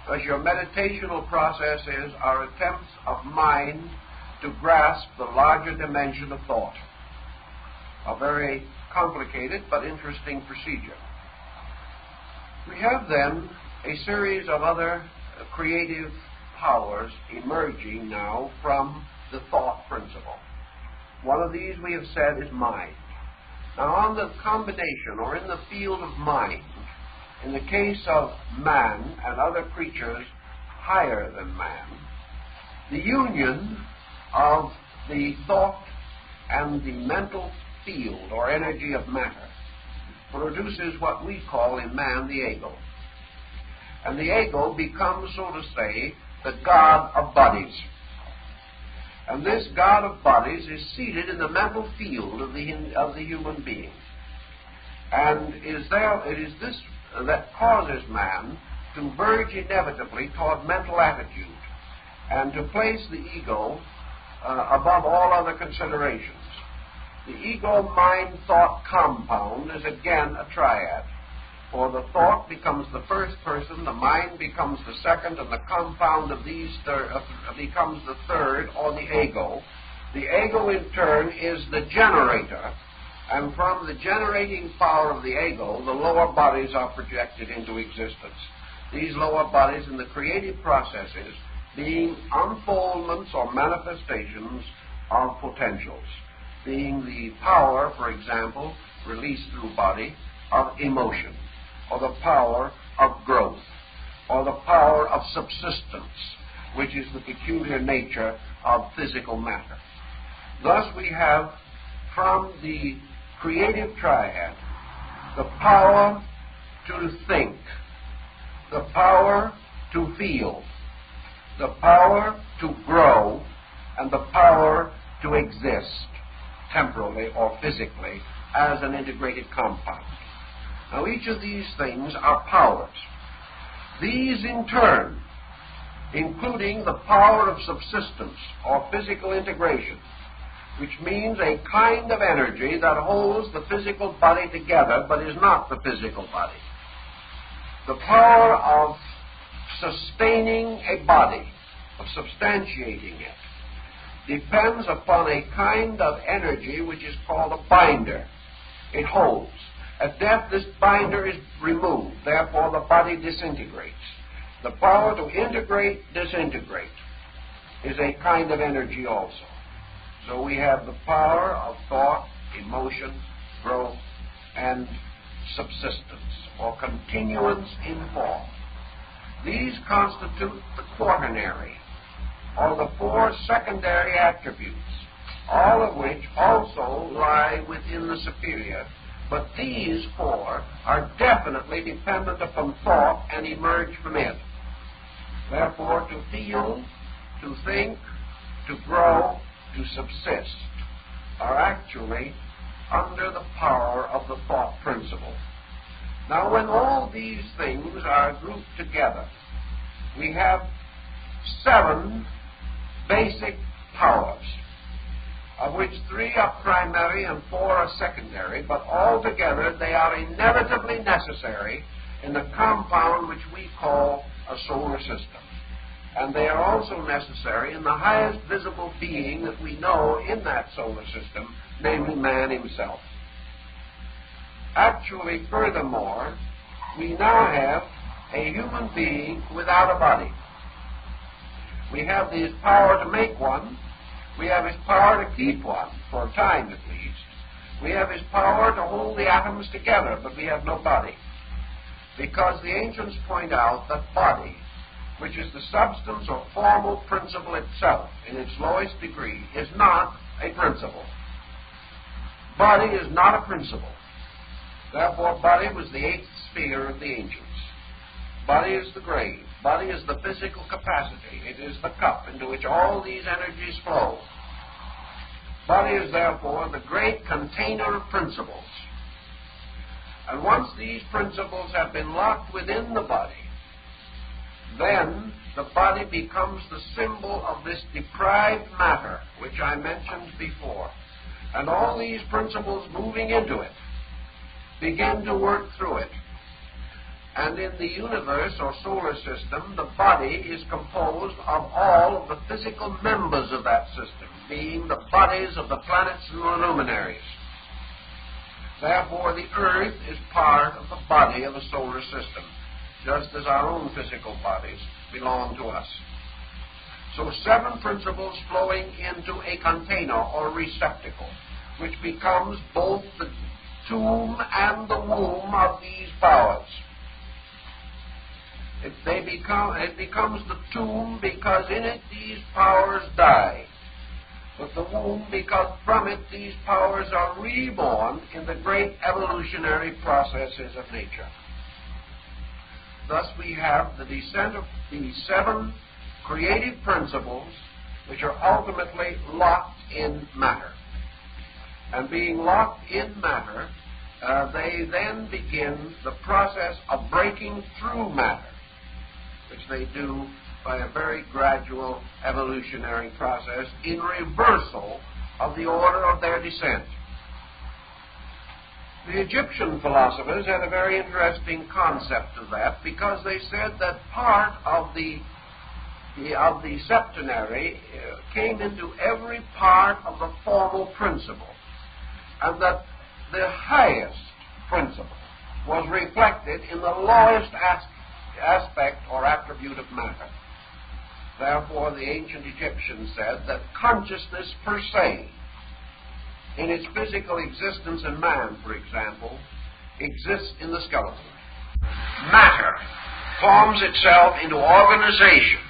Thus, your meditational processes are attempts of mind to grasp the larger dimension of thought. A very complicated but interesting procedure. We have then a series of other creative powers emerging now from the thought principle. One of these, we have said, is mind. Now, on the combination, or in the field of mind, in the case of man and other creatures higher than man, the union of the thought and the mental field, or energy of matter, produces what we call in man the ego. And the ego becomes, so to say, the god of bodies. And this god of bodies is seated in the mental field of the human being. And it is this that causes man to verge inevitably toward mental attitude and to place the ego above all other considerations. The ego-mind-thought compound is again a triad, for the thought becomes the first person, the mind becomes the second, and the compound of these becomes the third, or the ego. The ego, in turn, is the generator, and from the generating power of the ego, the lower bodies are projected into existence. These lower bodies in the creative processes being unfoldments or manifestations of potentials, being the power, for example, released through body, of emotion, or the power of growth, or the power of subsistence, which is the peculiar nature of physical matter. Thus we have from the creative triad the power to think, the power to feel, the power to grow, and the power to exist temporally or physically as an integrated compound. Now, each of these things are powers. These, in turn, including the power of subsistence or physical integration, which means a kind of energy that holds the physical body together but is not the physical body. The power of sustaining a body, of substantiating it, depends upon a kind of energy which is called a binder. It holds. At death, this binder is removed. Therefore, the body disintegrates. The power to integrate, disintegrate is a kind of energy also. So we have the power of thought, emotion, growth, and subsistence, or continuance in form. These constitute the quaternary, or the four secondary attributes, all of which also lie within the superior. But these four are definitely dependent upon thought and emerge from it. Therefore, to feel, to think, to grow, to subsist are actually under the power of the thought principle. Now, when all these things are grouped together, we have 7 basic powers, of which 3 are primary and 4 are secondary, but altogether they are inevitably necessary in the compound which we call a solar system. And they are also necessary in the highest visible being that we know in that solar system, namely man himself. Actually, furthermore, we now have a human being without a body. We have his power to make one. We have his power to keep one, for a time at least. We have his power to hold the atoms together, but we have no body. Because the ancients point out that body, which is the substance or formal principle itself in its lowest degree, is not a principle. Body is not a principle. Therefore, body was the 8th sphere of the ancients. Body is the grave. Body is the physical capacity. It is the cup into which all these energies flow. Body is therefore the great container of principles. And once these principles have been locked within the body, then the body becomes the symbol of this deprived matter, which I mentioned before. And all these principles moving into it begin to work through it. And in the universe or solar system, the body is composed of all of the physical members of that system, being the bodies of the planets and the luminaries. Therefore, the Earth is part of the body of the solar system, just as our own physical bodies belong to us. So 7 principles flowing into a container or receptacle, which becomes both the tomb and the womb of these powers. It becomes the tomb because in it these powers die, but the womb because from it these powers are reborn in the great evolutionary processes of nature. Thus we have the descent of these 7 creative principles which are ultimately locked in matter. And being locked in matter, they then begin the process of breaking through matter, which they do by a very gradual evolutionary process in reversal of the order of their descent. The Egyptian philosophers had a very interesting concept of that, because they said that part of the septenary came into every part of the formal principle, and that the highest principle was reflected in the lowest aspect or attribute of matter. Therefore, the ancient Egyptians said that consciousness per se, in its physical existence in man, for example, exists in the skeleton. Matter forms itself into organization.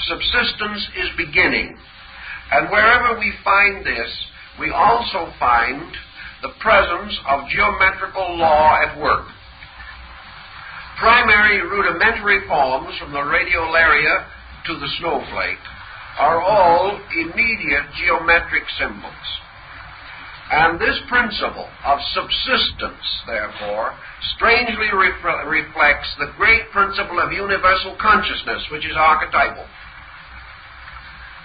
Subsistence is beginning. And wherever we find this, we also find the presence of geometrical law at work. primary rudimentary forms from the radiolaria to the snowflake are all immediate geometric symbols. And this principle of subsistence, therefore, strangely reflects the great principle of universal consciousness, which is archetypal.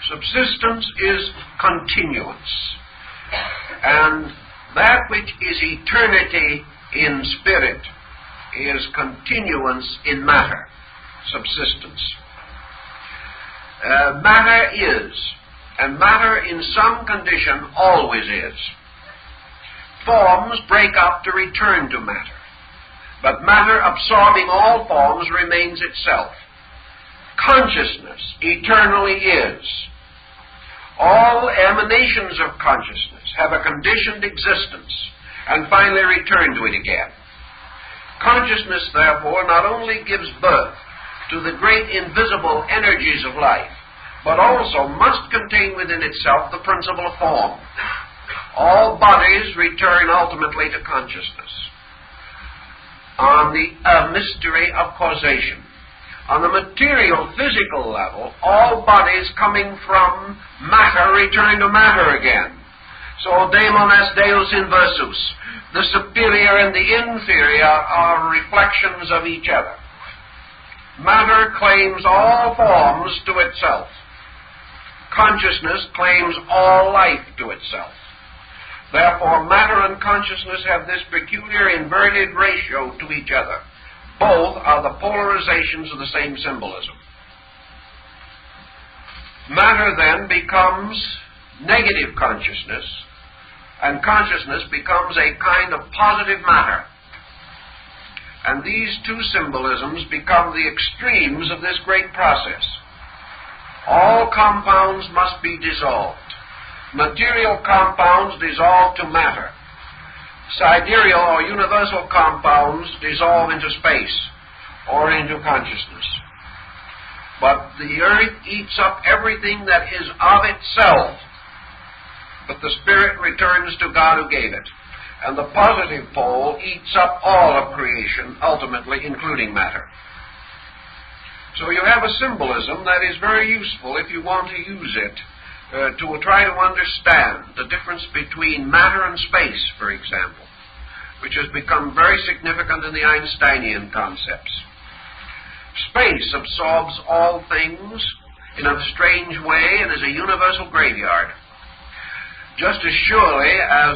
Subsistence is continuance, and that which is eternity in spirit is continuance in matter, subsistence. Matter is, and matter in some condition always is. Forms break up to return to matter, but matter absorbing all forms remains itself. Consciousness eternally is. All emanations of consciousness have a conditioned existence and finally return to it again. Consciousness, therefore, not only gives birth to the great invisible energies of life, but also must contain within itself the principle of form. All bodies return ultimately to consciousness. On the mystery of causation, on the material, physical level, all bodies coming from matter return to matter again. So, daemon est deus inversus. The superior and the inferior are reflections of each other. Matter claims all forms to itself. Consciousness claims all life to itself. Therefore, matter and consciousness have this peculiar inverted ratio to each other. Both are the polarizations of the same symbolism. Matter then becomes negative consciousness, and consciousness becomes a kind of positive matter. And these two symbolisms become the extremes of this great process. All compounds must be dissolved. Material compounds dissolve to matter. Sidereal or universal compounds dissolve into space or into consciousness. But the earth eats up everything that is of itself, but the spirit returns to God who gave it. And the positive pole eats up all of creation, ultimately including matter. So you have a symbolism that is very useful if you want to use it to try to understand the difference between matter and space, for example, which has become very significant in the Einsteinian concepts. Space absorbs all things in a strange way and is a universal graveyard. Just as surely as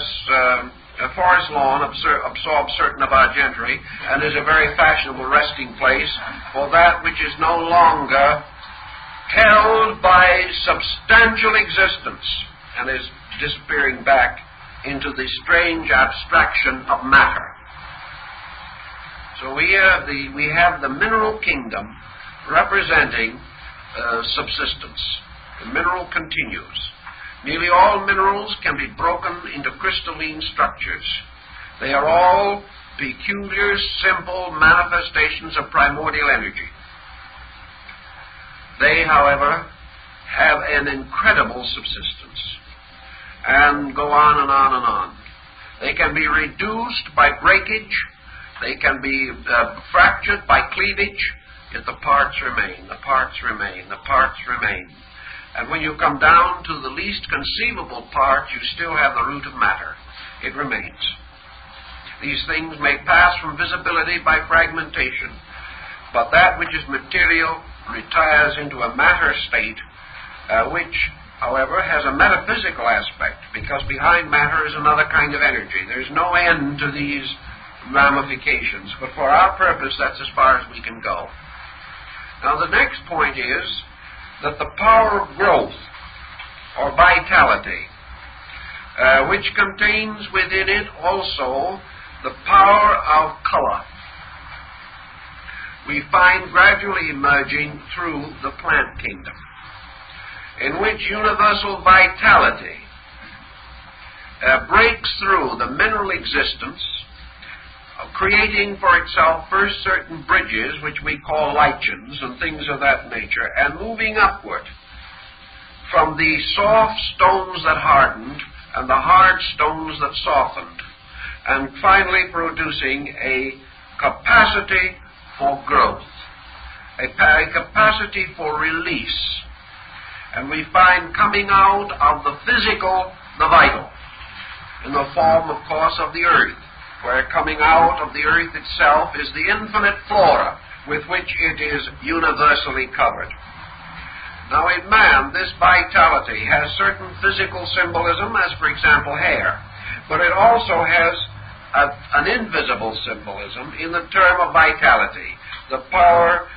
a forest lawn absorbs certain of our gentry and is a very fashionable resting place for that which is no longer held by substantial existence and is disappearing back into the strange abstraction of matter. So we have the mineral kingdom representing subsistence. The mineral continues. Nearly all minerals can be broken into crystalline structures. They are all peculiar, simple manifestations of primordial energy. They, however, have an incredible subsistence and go on and on and on. They can be reduced by breakage. They can be fractured by cleavage, yet the parts remain, the parts remain, the parts remain. And when you come down to the least conceivable part, you still have the root of matter. It remains. These things may pass from visibility by fragmentation, but that which is material retires into a matter state, which, however, has a metaphysical aspect, because behind matter is another kind of energy. There's no end to these ramifications, but for our purpose, that's as far as we can go. Now, the next point is that the power of growth, or vitality, which contains within it also the power of color, we find gradually emerging through the plant kingdom, in which universal vitality breaks through the mineral existence, creating for itself first certain bridges, which we call lichens and things of that nature, and moving upward from the soft stones that hardened and the hard stones that softened, and finally producing a capacity for growth, a capacity for release. And we find coming out of the physical the vital, in the form, of course, of the earth, where coming out of the earth itself is the infinite flora with which it is universally covered. Now, in man, this vitality has certain physical symbolism, as, for example, hair, but it also has an invisible symbolism in the term of vitality, the power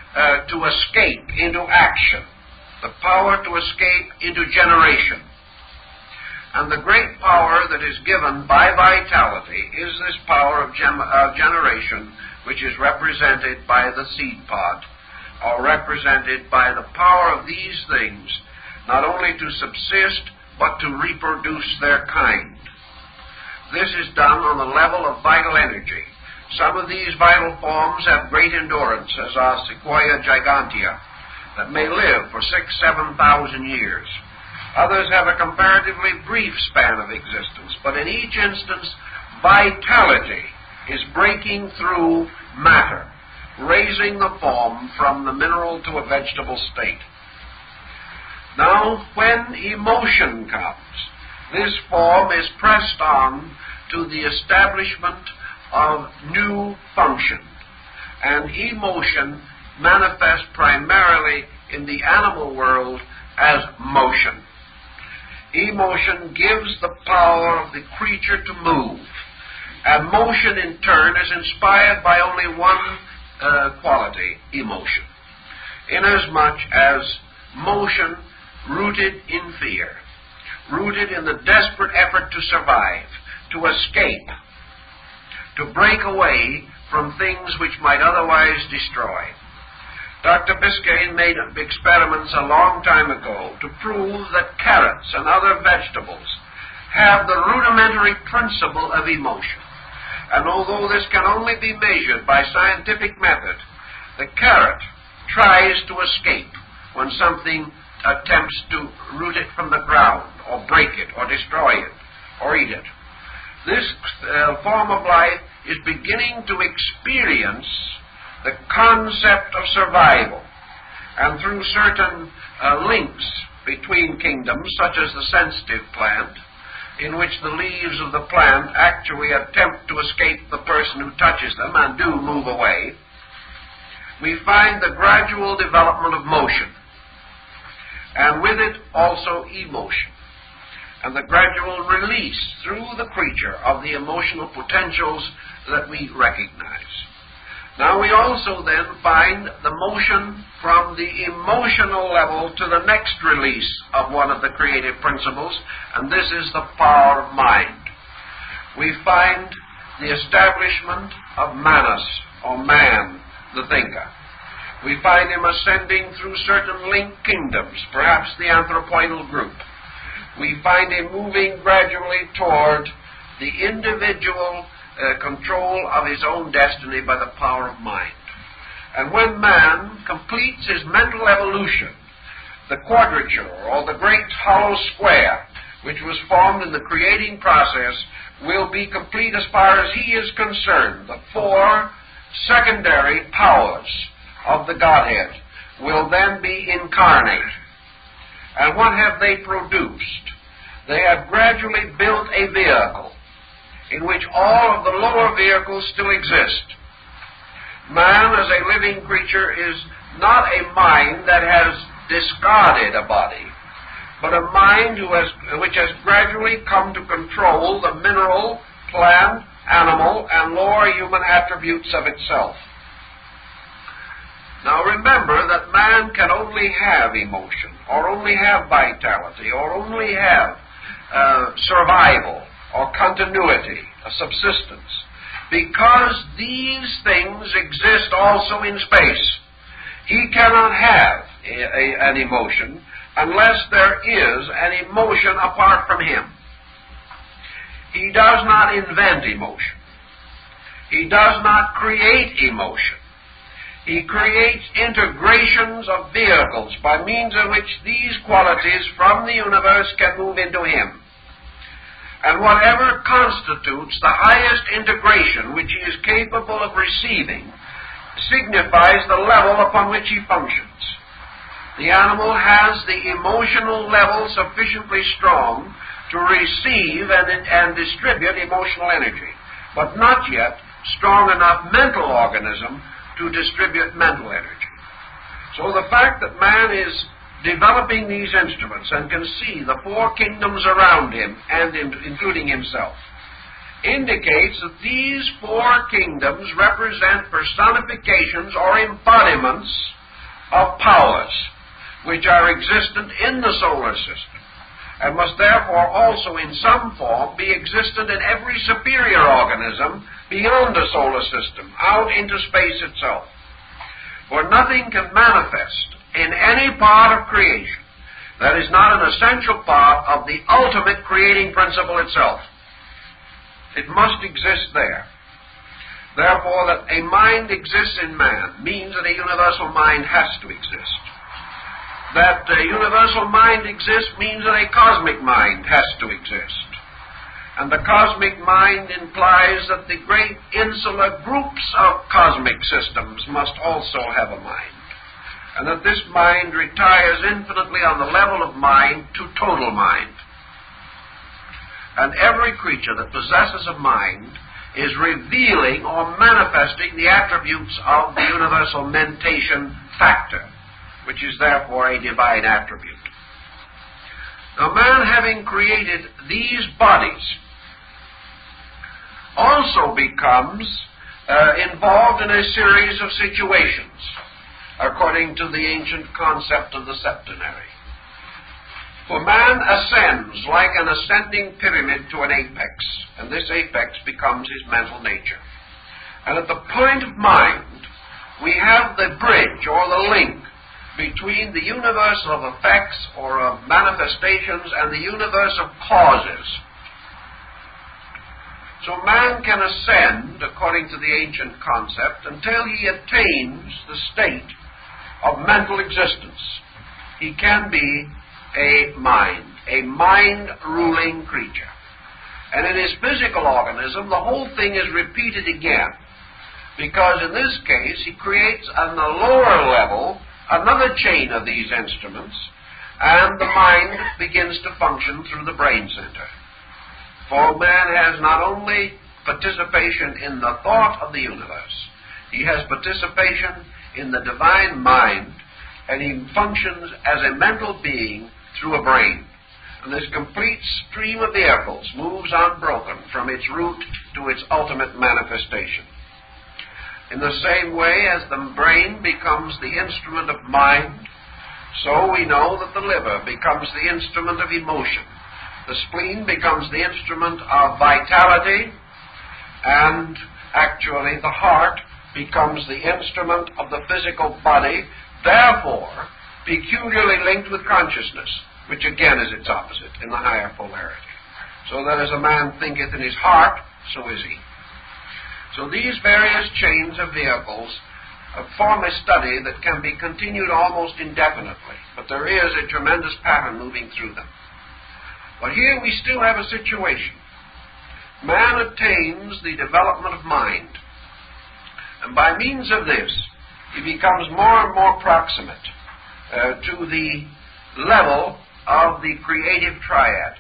to escape into action, the power to escape into generation. And the great power that is given by vitality is this power of generation, which is represented by the seed pod, or represented by the power of these things, not only to subsist, but to reproduce their kind. This is done on the level of vital energy. Some of these vital forms have great endurance, as are Sequoia gigantea, that may live for 6,000–7,000 years. Others have a comparatively brief span of existence, but in each instance, vitality is breaking through matter, raising the form from the mineral to a vegetable state. Now, when emotion comes, this form is pressed on to the establishment of new function, and emotion manifests primarily in the animal world as motion. Emotion gives the power of the creature to move, and motion in turn is inspired by only one quality, emotion, inasmuch as motion rooted in fear, rooted in the desperate effort to survive, to escape, to break away from things which might otherwise destroy. Dr. Biscayne made experiments a long time ago to prove that carrots and other vegetables have the rudimentary principle of emotion. And although this can only be measured by scientific method, the carrot tries to escape when something attempts to root it from the ground, or break it, or destroy it, or eat it. This form of life is beginning to experience the concept of survival, and through certain links between kingdoms, such as the sensitive plant, in which the leaves of the plant actually attempt to escape the person who touches them and do move away, we find the gradual development of motion, and with it also emotion, and the gradual release through the creature of the emotional potentials that we recognize. Now we also then find the motion from the emotional level to the next release of one of the creative principles, and this is the power of mind. We find the establishment of Manas, or man, the thinker. We find him ascending through certain linked kingdoms, perhaps the anthropoidal group. We find him moving gradually toward the individual control of his own destiny by the power of mind. And when man completes his mental evolution, the quadrature, or the great hollow square, which was formed in the creating process, will be complete as far as he is concerned. The four secondary powers of the Godhead will then be incarnate. And what have they produced? They have gradually built a vehicle in which all of the lower vehicles still exist. Man, as a living creature, is not a mind that has discarded a body, but a mind which has gradually come to control the mineral, plant, animal, and lower human attributes of itself. Now remember that man can only have emotion, or only have vitality, or only have survival, or continuity, a subsistence, because these things exist also in space. He cannot have an emotion unless there is an emotion apart from him. He does not invent emotion. He does not create emotion. He creates integrations of vehicles by means of which these qualities from the universe can move into him. And whatever constitutes the highest integration which he is capable of receiving signifies the level upon which he functions. The animal has the emotional level sufficiently strong to receive and distribute emotional energy, but not yet strong enough mental organism to distribute mental energy. So the fact that man is developing these instruments and can see the four kingdoms around him, and including himself, indicates that these four kingdoms represent personifications or embodiments of powers which are existent in the solar system, and must therefore also in some form be existent in every superior organism beyond the solar system, out into space itself. For nothing can manifest in any part of creation that is not an essential part of the ultimate creating principle itself. It must exist there. Therefore, that a mind exists in man means that a universal mind has to exist. That a universal mind exists means that a cosmic mind has to exist. And the cosmic mind implies that the great insular groups of cosmic systems must also have a mind, and that this mind retires infinitely on the level of mind to total mind. And every creature that possesses a mind is revealing or manifesting the attributes of the universal mentation factor, which is therefore a divine attribute. Now, man, having created these bodies, also becomes involved in a series of situations, according to the ancient concept of the Septenary. For man ascends like an ascending pyramid to an apex, and this apex becomes his mental nature. And at the point of mind, we have the bridge or the link between the universe of effects or of manifestations and the universe of causes. So man can ascend, according to the ancient concept, until he attains the state of mental existence. He can be a mind-ruling creature. And in his physical organism, the whole thing is repeated again, because in this case he creates on the lower level another chain of these instruments, and the mind begins to function through the brain center. For man has not only participation in the thought of the universe, he has participation in the divine mind, and he functions as a mental being through a brain. And this complete stream of vehicles moves unbroken from its root to its ultimate manifestation. In the same way as the brain becomes the instrument of mind, so we know that the liver becomes the instrument of emotion. The spleen becomes the instrument of vitality, and actually the heart becomes the instrument of the physical body, therefore peculiarly linked with consciousness, which again is its opposite in the higher polarity. So that as a man thinketh in his heart, so is he. So these various chains of vehicles form a study that can be continued almost indefinitely, but there is a tremendous pattern moving through them. But here we still have a situation. Man attains the development of mind, and by means of this, he becomes more and more proximate to the level of the creative triad.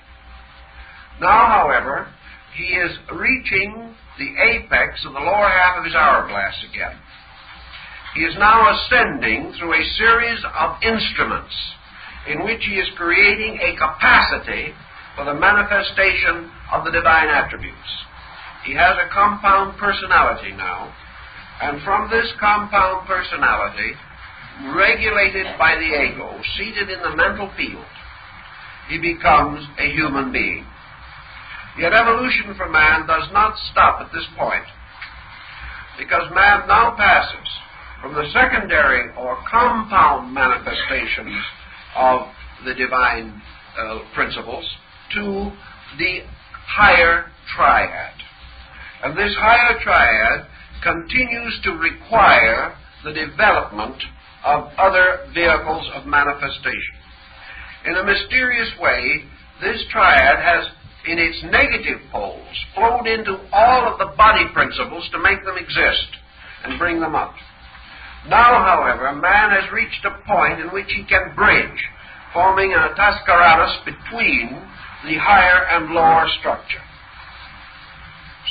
Now, however, he is reaching the apex of the lower half of his hourglass again. He is now ascending through a series of instruments in which he is creating a capacity for the manifestation of the divine attributes. He has a compound personality now, and from this compound personality, regulated by the ego, seated in the mental field, he becomes a human being. Yet evolution for man does not stop at this point, because man now passes from the secondary or compound manifestations of the divine principles to the higher triad. And this higher triad continues to require the development of other vehicles of manifestation. In a mysterious way, this triad has, in its negative poles, flowed into all of the body principles to make them exist and bring them up. Now, however, man has reached a point in which he can bridge, forming an atascaratus between the higher and lower structure.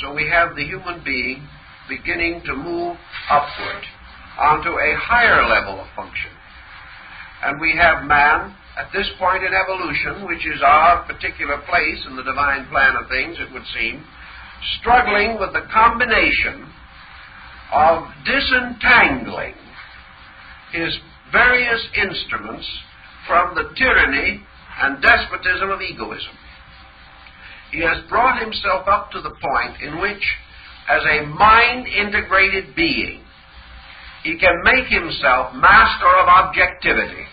So we have the human being beginning to move upward onto a higher level of function. And we have man at this point in evolution, which is our particular place in the divine plan of things, it would seem, struggling with the combination of disentangling his various instruments from the tyranny and despotism of egoism. He has brought himself up to the point in which, as a mind-integrated being, he can make himself master of objectivity.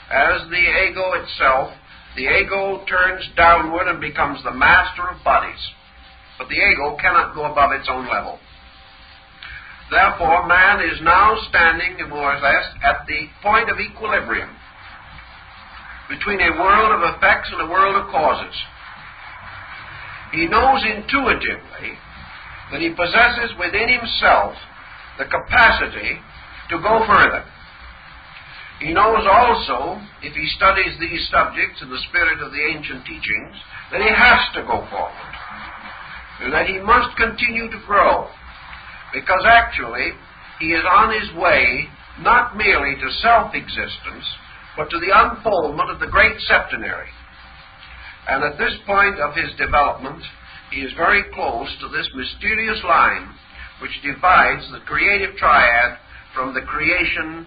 As the ego itself, the ego turns downward and becomes the master of bodies. But the ego cannot go above its own level. Therefore, man is now standing, more or less, at the point of equilibrium between a world of effects and a world of causes. He knows intuitively that he possesses within himself the capacity to go further. He knows also, if he studies these subjects in the spirit of the ancient teachings, that he has to go forward, and that he must continue to grow, because actually he is on his way not merely to self-existence, but to the unfoldment of the great Septenary. And at this point of his development, he is very close to this mysterious line which divides the creative triad from the creation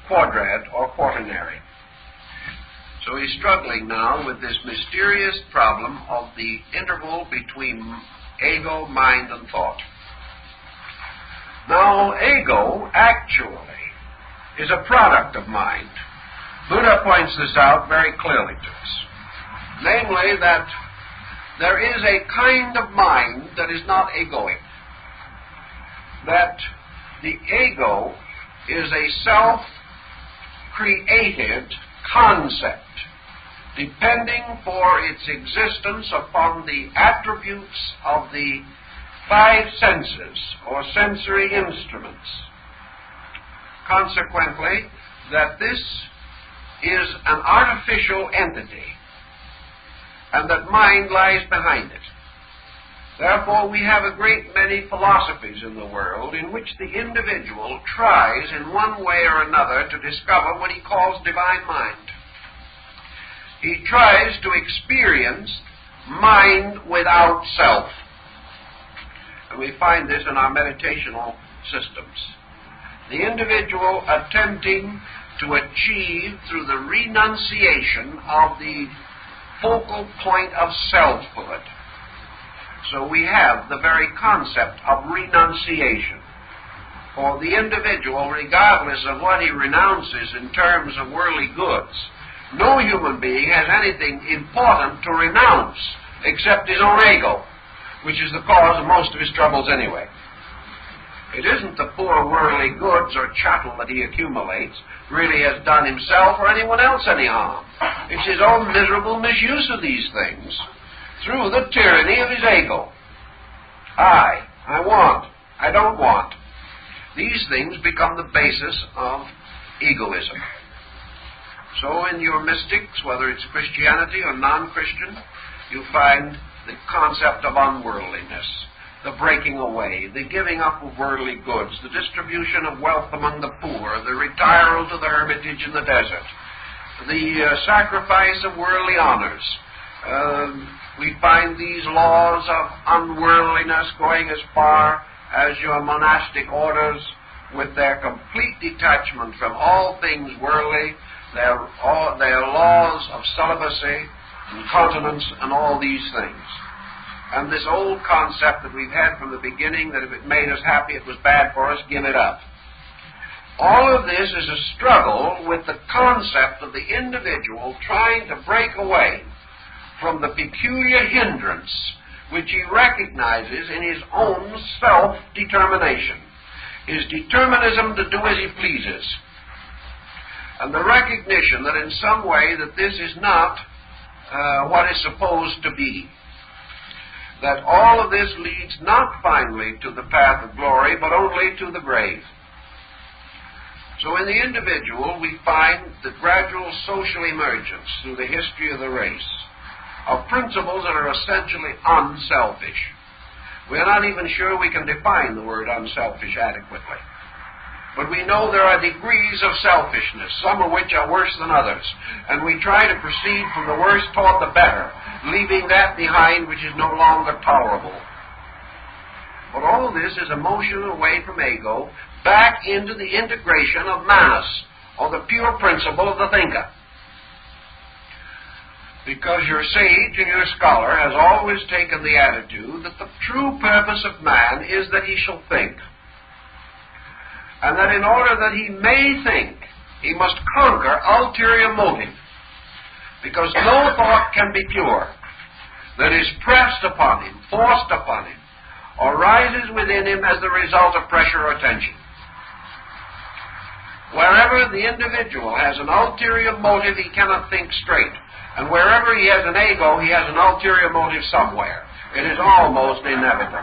quadrad or quaternary. So he's struggling now with this mysterious problem of the interval between ego, mind, and thought. Now, ego actually is a product of mind. Buddha points this out very clearly to us. Namely, that there is a kind of mind that is not egoic. That the ego is a self-created concept, depending for its existence upon the attributes of the five senses, or sensory instruments. Consequently, that this is an artificial entity, and that mind lies behind it. Therefore, we have a great many philosophies in the world in which the individual tries in one way or another to discover what he calls divine mind. He tries to experience mind without self. And we find this in our meditational systems. The individual attempting to achieve through the renunciation of the focal point of selfhood. So we have the very concept of renunciation. For the individual, regardless of what he renounces in terms of worldly goods, no human being has anything important to renounce except his own ego, which is the cause of most of his troubles anyway. It isn't the poor worldly goods or chattel that he accumulates really has done himself or anyone else any harm. It's his own miserable misuse of these things through the tyranny of his ego. I want, I don't want. These things become the basis of egoism. So in your mystics, whether it's Christianity or non-Christian, you find the concept of unworldliness, the breaking away, the giving up of worldly goods, the distribution of wealth among the poor, the retiral to the hermitage in the desert, the sacrifice of worldly honors. We find these laws of unworldliness going as far as your monastic orders, with their complete detachment from all things worldly, their laws of celibacy and continence and all these things. And this old concept that we've had from the beginning, that if it made us happy, it was bad for us, give it up. All of this is a struggle with the concept of the individual trying to break away from the peculiar hindrance which he recognizes in his own self-determination, his determinism to do as he pleases, and the recognition that in some way that this is not what is supposed to be. That all of this leads not finally to the path of glory, but only to the grave. So in the individual, we find the gradual social emergence through the history of the race of principles that are essentially unselfish. We are not even sure we can define the word unselfish adequately. But we know there are degrees of selfishness, some of which are worse than others. And we try to proceed from the worst toward the better, leaving that behind which is no longer tolerable. But all this is a motion away from ego, back into the integration of manas, or the pure principle of the thinker. Because your sage and your scholar has always taken the attitude that the true purpose of man is that he shall think. And that in order that he may think, he must conquer ulterior motive. Because no thought can be pure that is pressed upon him, forced upon him, or rises within him as the result of pressure or tension. Wherever the individual has an ulterior motive, he cannot think straight. And wherever he has an ego, he has an ulterior motive somewhere. It is almost inevitable.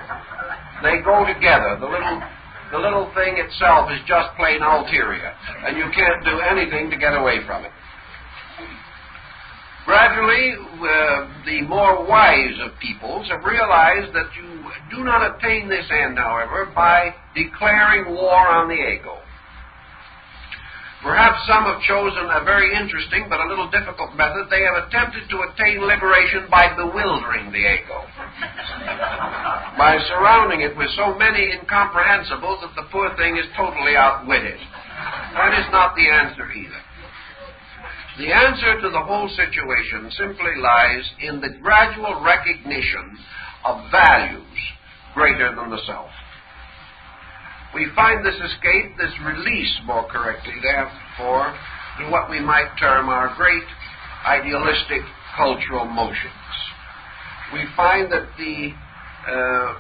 They go together. The little thing itself is just plain ulterior, and you can't do anything to get away from it. Gradually, the more wise of peoples have realized that you do not attain this end, however, by declaring war on the ego. Perhaps some have chosen a very interesting but a little difficult method. They have attempted to attain liberation by bewildering the ego, by surrounding it with so many incomprehensibles that the poor thing is totally outwitted. That is not the answer either. The answer to the whole situation simply lies in the gradual recognition of values greater than the self. We find this escape, this release, more correctly, therefore, in what we might term our great idealistic cultural motions. We find that the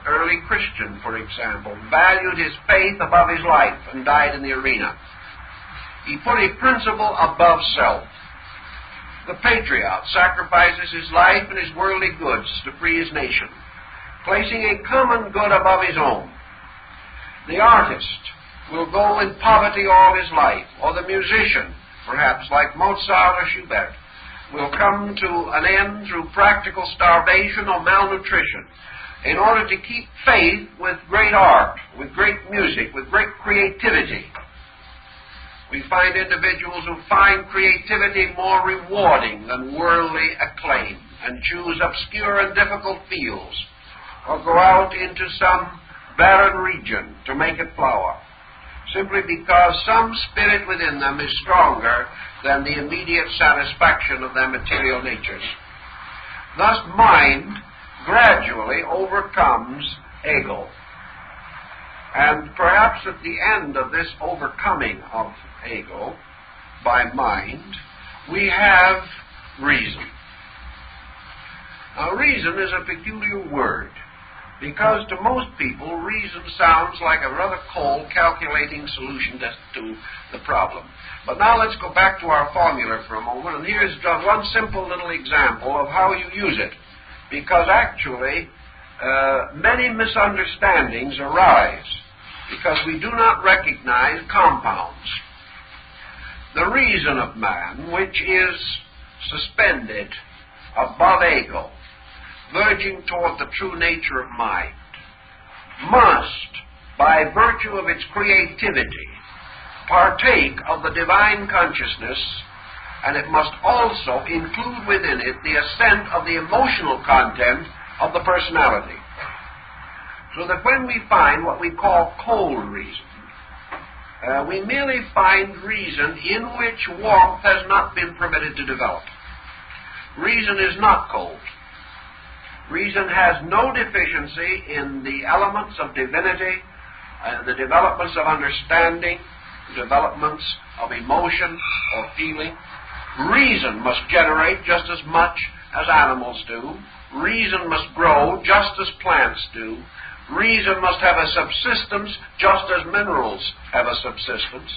early Christian, for example, valued his faith above his life and died in the arena. He put a principle above self. The patriot sacrifices his life and his worldly goods to free his nation, placing a common good above his own. The artist will go in poverty all his life, or the musician, perhaps like Mozart or Schubert, will come to an end through practical starvation or malnutrition in order to keep faith with great art, with great music, with great creativity. We find individuals who find creativity more rewarding than worldly acclaim and choose obscure and difficult fields, or go out into some barren region to make it flower, simply because some spirit within them is stronger than the immediate satisfaction of their material natures. Thus mind gradually overcomes ego. And perhaps at the end of this overcoming of ego by mind, we have reason. Now, reason is a peculiar word, because to most people, reason sounds like a rather cold, calculating solution to the problem. But now let's go back to our formula for a moment, and here's just one simple little example of how you use it. Because actually, many misunderstandings arise because we do not recognize compounds. The reason of man, which is suspended above ego, verging toward the true nature of mind, must, by virtue of its creativity, partake of the divine consciousness, and it must also include within it the ascent of the emotional content of the personality. So that when we find what we call cold reason, we merely find reason in which warmth has not been permitted to develop. Reason is not cold. Reason has no deficiency in the elements of divinity, the developments of understanding, the developments of emotion or feeling. Reason must generate just as much as animals do. Reason must grow just as plants do. Reason must have a subsistence just as minerals have a subsistence.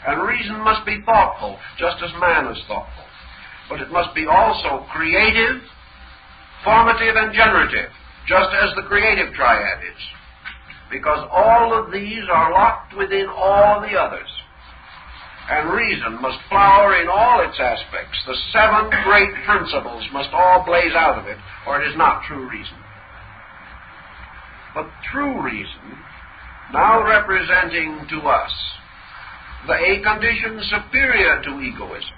And reason must be thoughtful just as man is thoughtful. But it must be also creative, formative, and generative, just as the creative triad is. Because all of these are locked within all the others. and reason must flower in all its aspects. The seven great principles must all blaze out of it, or it is not true reason. But true reason, now representing to us a condition superior to egoism,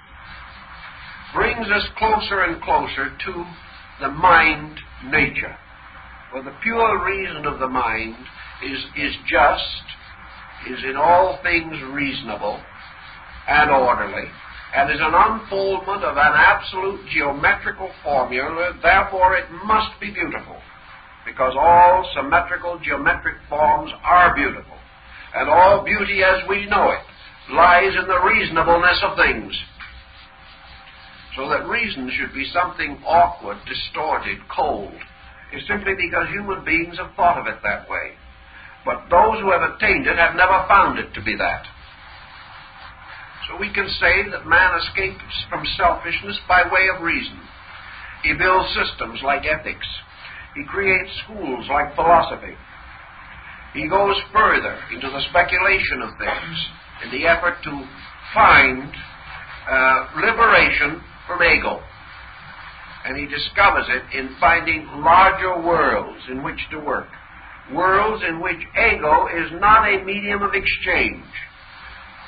brings us closer and closer to the mind nature, where the pure reason of the mind is just, is in all things reasonable and orderly, and is an unfoldment of an absolute geometrical formula. Therefore it must be beautiful, because all symmetrical geometric forms are beautiful, and all beauty as we know it lies in the reasonableness of things. So that reason should be something awkward, distorted, cold, is simply because human beings have thought of it that way. But those who have attained it have never found it to be that. So we can say that man escapes from selfishness by way of reason. He builds systems like ethics. He creates schools like philosophy. He goes further into the speculation of things in the effort to find liberation from ego. And he discovers it in finding larger worlds in which to work. Worlds in which ego is not a medium of exchange.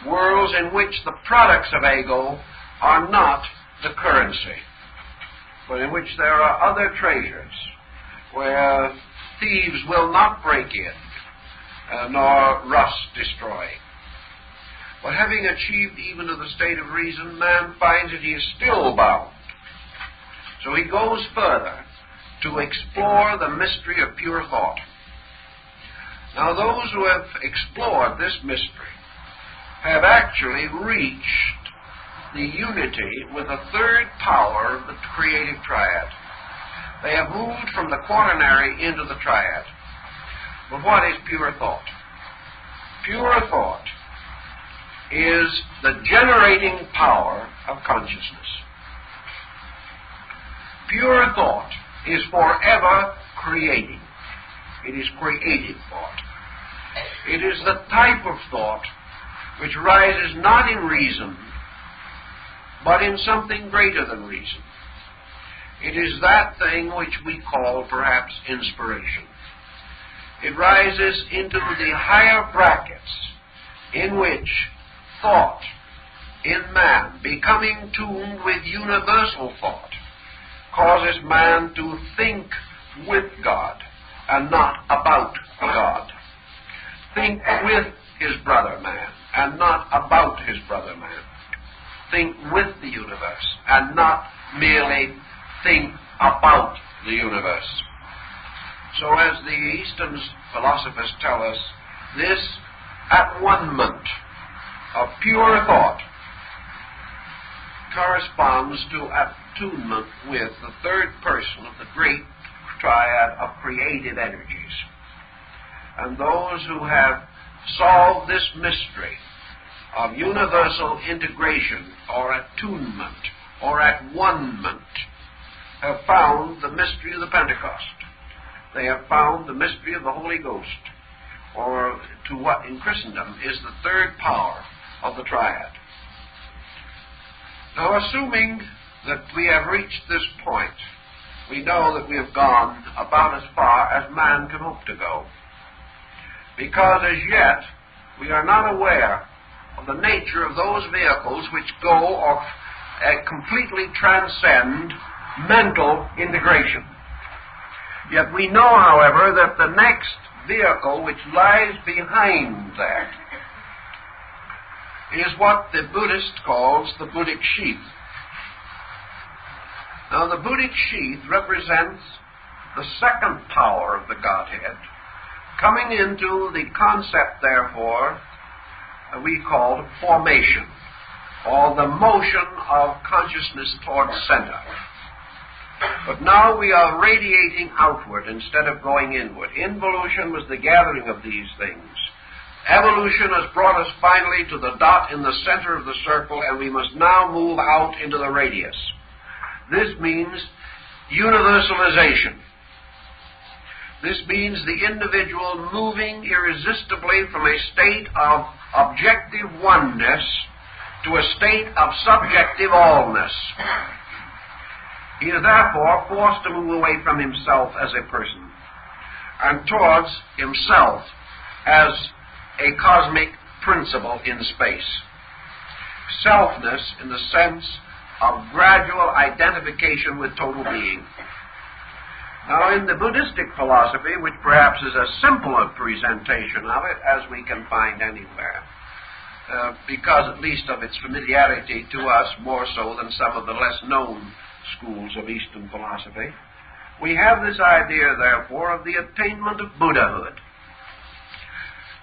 Worlds in which the products of ego are not the currency, but in which there are other treasures, where thieves will not break in, nor rust destroy. But having achieved even to the state of reason, man finds that he is still bound. So he goes further to explore the mystery of pure thought. Now those who have explored this mystery have actually reached the unity with a third power of the creative triad. They have moved from the quaternary into the triad. But what is pure thought? Pure thought is the generating power of consciousness. Pure thought is forever creating. It is creative thought. It is the type of thought which rises not in reason, but in something greater than reason. It is that thing which we call perhaps inspiration. It rises into the higher brackets in which thought in man, becoming tuned with universal thought, causes man to think with God and not about God. Think with his brother man and not about his brother man. Think with the universe and not merely think about the universe. So as the Eastern philosophers tell us, this at-one-ment of pure thought corresponds to attunement with the third person of the great triad of creative energies. And those who have solved this mystery of universal integration or attunement or at-one-ment have found the mystery of the Pentecost. They have found the mystery of the Holy Ghost, or to what in Christendom is the third power of the triad. Now, assuming that we have reached this point, we know that we have gone about as far as man can hope to go, because as yet we are not aware of the nature of those vehicles which go or completely transcend mental integration. Yet we know, however, that the next vehicle which lies behind that is what the Buddhist calls the Buddhic sheath. Now, the Buddhic sheath represents the second power of the Godhead, coming into the concept, therefore, we call formation, or the motion of consciousness towards center. But now we are radiating outward instead of going inward. Involution was the gathering of these things. Evolution has brought us finally to the dot in the center of the circle, and we must now move out into the radius. This means universalization. This means the individual moving irresistibly from a state of objective oneness to a state of subjective allness. He is therefore forced to move away from himself as a person and towards himself as a cosmic principle in space. Selfness in the sense of gradual identification with total being. Now, in the Buddhistic philosophy, which perhaps is as simple a presentation of it as we can find anywhere, because at least of its familiarity to us more so than some of the less known schools of Eastern philosophy, we have this idea, therefore, of the attainment of Buddhahood.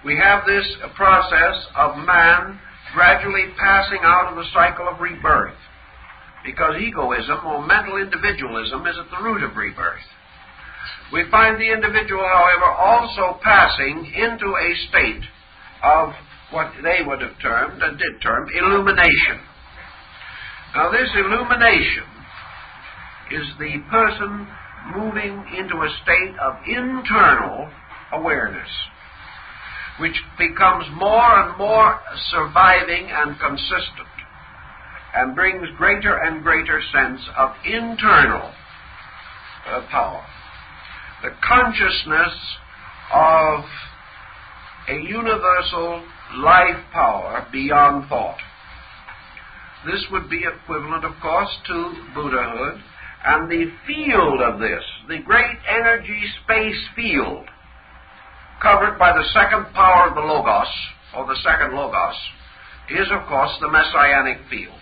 We have this process of man gradually passing out of the cycle of rebirth, because egoism or mental individualism is at the root of rebirth. We find the individual, however, also passing into a state of what they would have termed, and did term, illumination. Now, this illumination is the person moving into a state of internal awareness, which becomes more and more surviving and consistent, and brings greater and greater sense of internal power. The consciousness of a universal life power beyond thought. This would be equivalent, of course, to Buddhahood, and the field of this, the great energy space field, covered by the second power of the Logos, or the second Logos, is, of course, the Messianic field.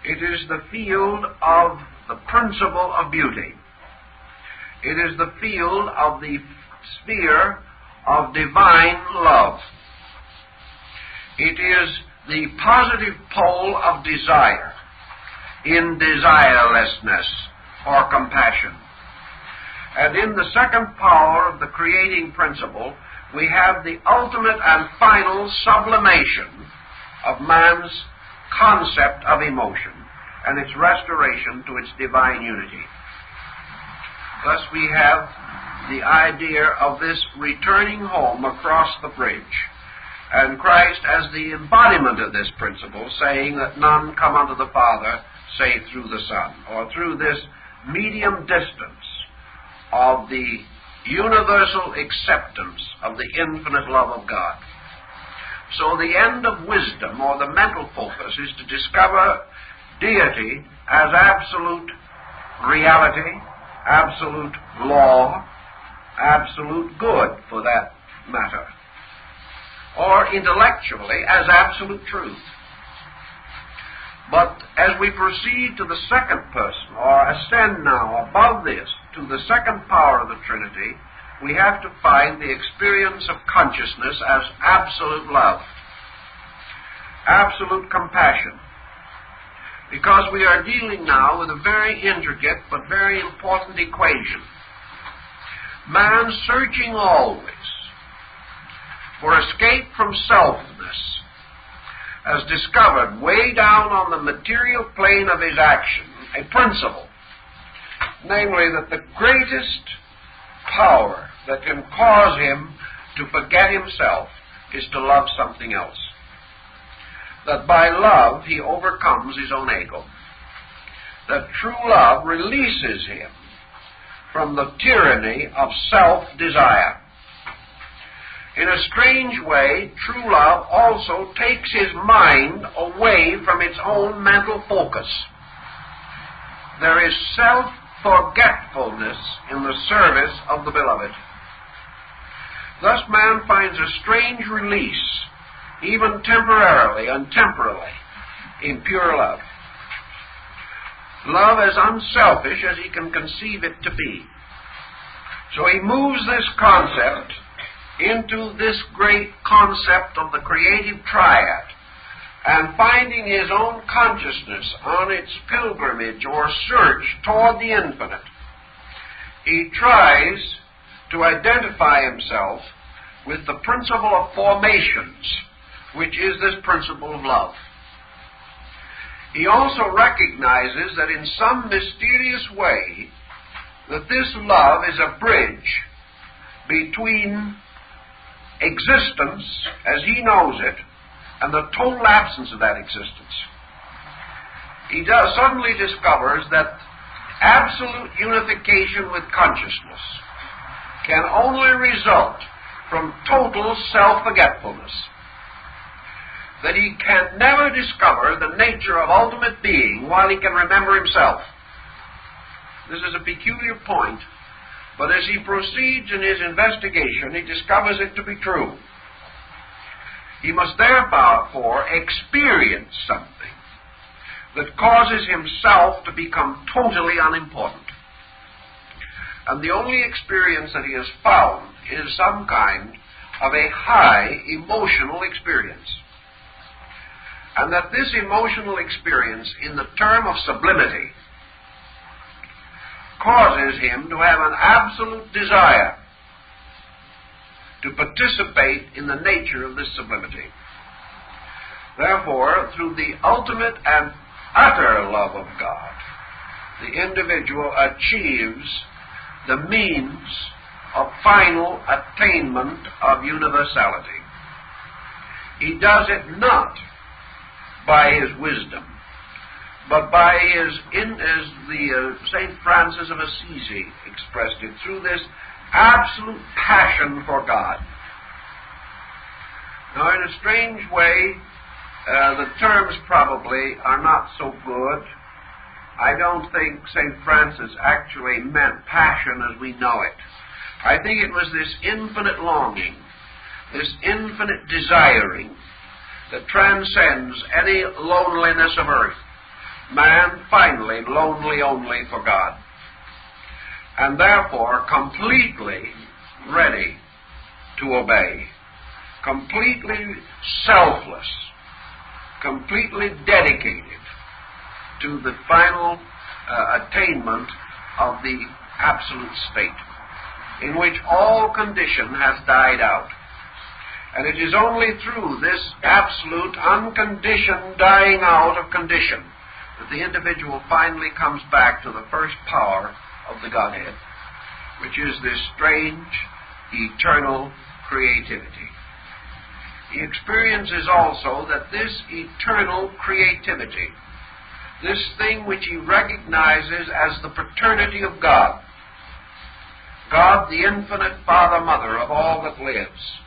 It is the field of the principle of beauty. It is the field of the sphere of divine love. It is the positive pole of desire in desirelessness or compassion. And in the second power of the creating principle, we have the ultimate and final sublimation of man's concept of emotion and its restoration to its divine unity. Thus we have the idea of this returning home across the bridge, and Christ as the embodiment of this principle, saying that none come unto the Father save through the Son, or through this medium distance of the universal acceptance of the infinite love of God. So the end of wisdom, or the mental focus, is to discover deity as absolute reality, absolute law, absolute good, for that matter, or intellectually as absolute truth. But as we proceed to the second person, or ascend now above this to the second power of the Trinity, we have to find the experience of consciousness as absolute love, absolute compassion, because we are dealing now with a very intricate but very important equation. Man, searching always for escape from selfness, has discovered way down on the material plane of his action a principle, namely that the greatest power that can cause him to forget himself is to love something else. That by love he overcomes his own ego. That true love releases him from the tyranny of self-desire. In a strange way, true love also takes his mind away from its own mental focus. There is self-forgetfulness in the service of the beloved. Thus man finds a strange release, even temporarily and temporally, in pure love. Love as unselfish as he can conceive it to be. So he moves this concept into this great concept of the creative triad, and finding his own consciousness on its pilgrimage or search toward the infinite, he tries to identify himself with the principle of formations, which is this principle of love. He also recognizes that in some mysterious way that this love is a bridge between existence, as he knows it, and the total absence of that existence, he suddenly discovers that absolute unification with consciousness can only result from total self-forgetfulness, that he can never discover the nature of ultimate being while he can remember himself. This is a peculiar point, but as he proceeds in his investigation, he discovers it to be true. He must therefore experience something that causes himself to become totally unimportant. And the only experience that he has found is some kind of a high emotional experience. And that this emotional experience, in the term of sublimity, causes him to have an absolute desire to participate in the nature of this sublimity. Therefore, through the ultimate and utter love of God, the individual achieves the means of final attainment of universality. He does it not by his wisdom, but by his, as the St. Francis of Assisi expressed it, through this absolute passion for God. Now, in a strange way, the terms probably are not so good. I don't think St. Francis actually meant passion as we know it. I think it was this infinite longing, this infinite desiring that transcends any loneliness of earth. Man finally lonely only for God, and therefore completely ready to obey, completely selfless, completely dedicated to the final attainment of the absolute state, in which all condition has died out. And it is only through this absolute, unconditioned dying out of condition that the individual finally comes back to the first power of the Godhead, which is this strange, eternal creativity. He experiences also that this eternal creativity, this thing which he recognizes as the paternity of God, God the infinite Father-Mother of all that lives,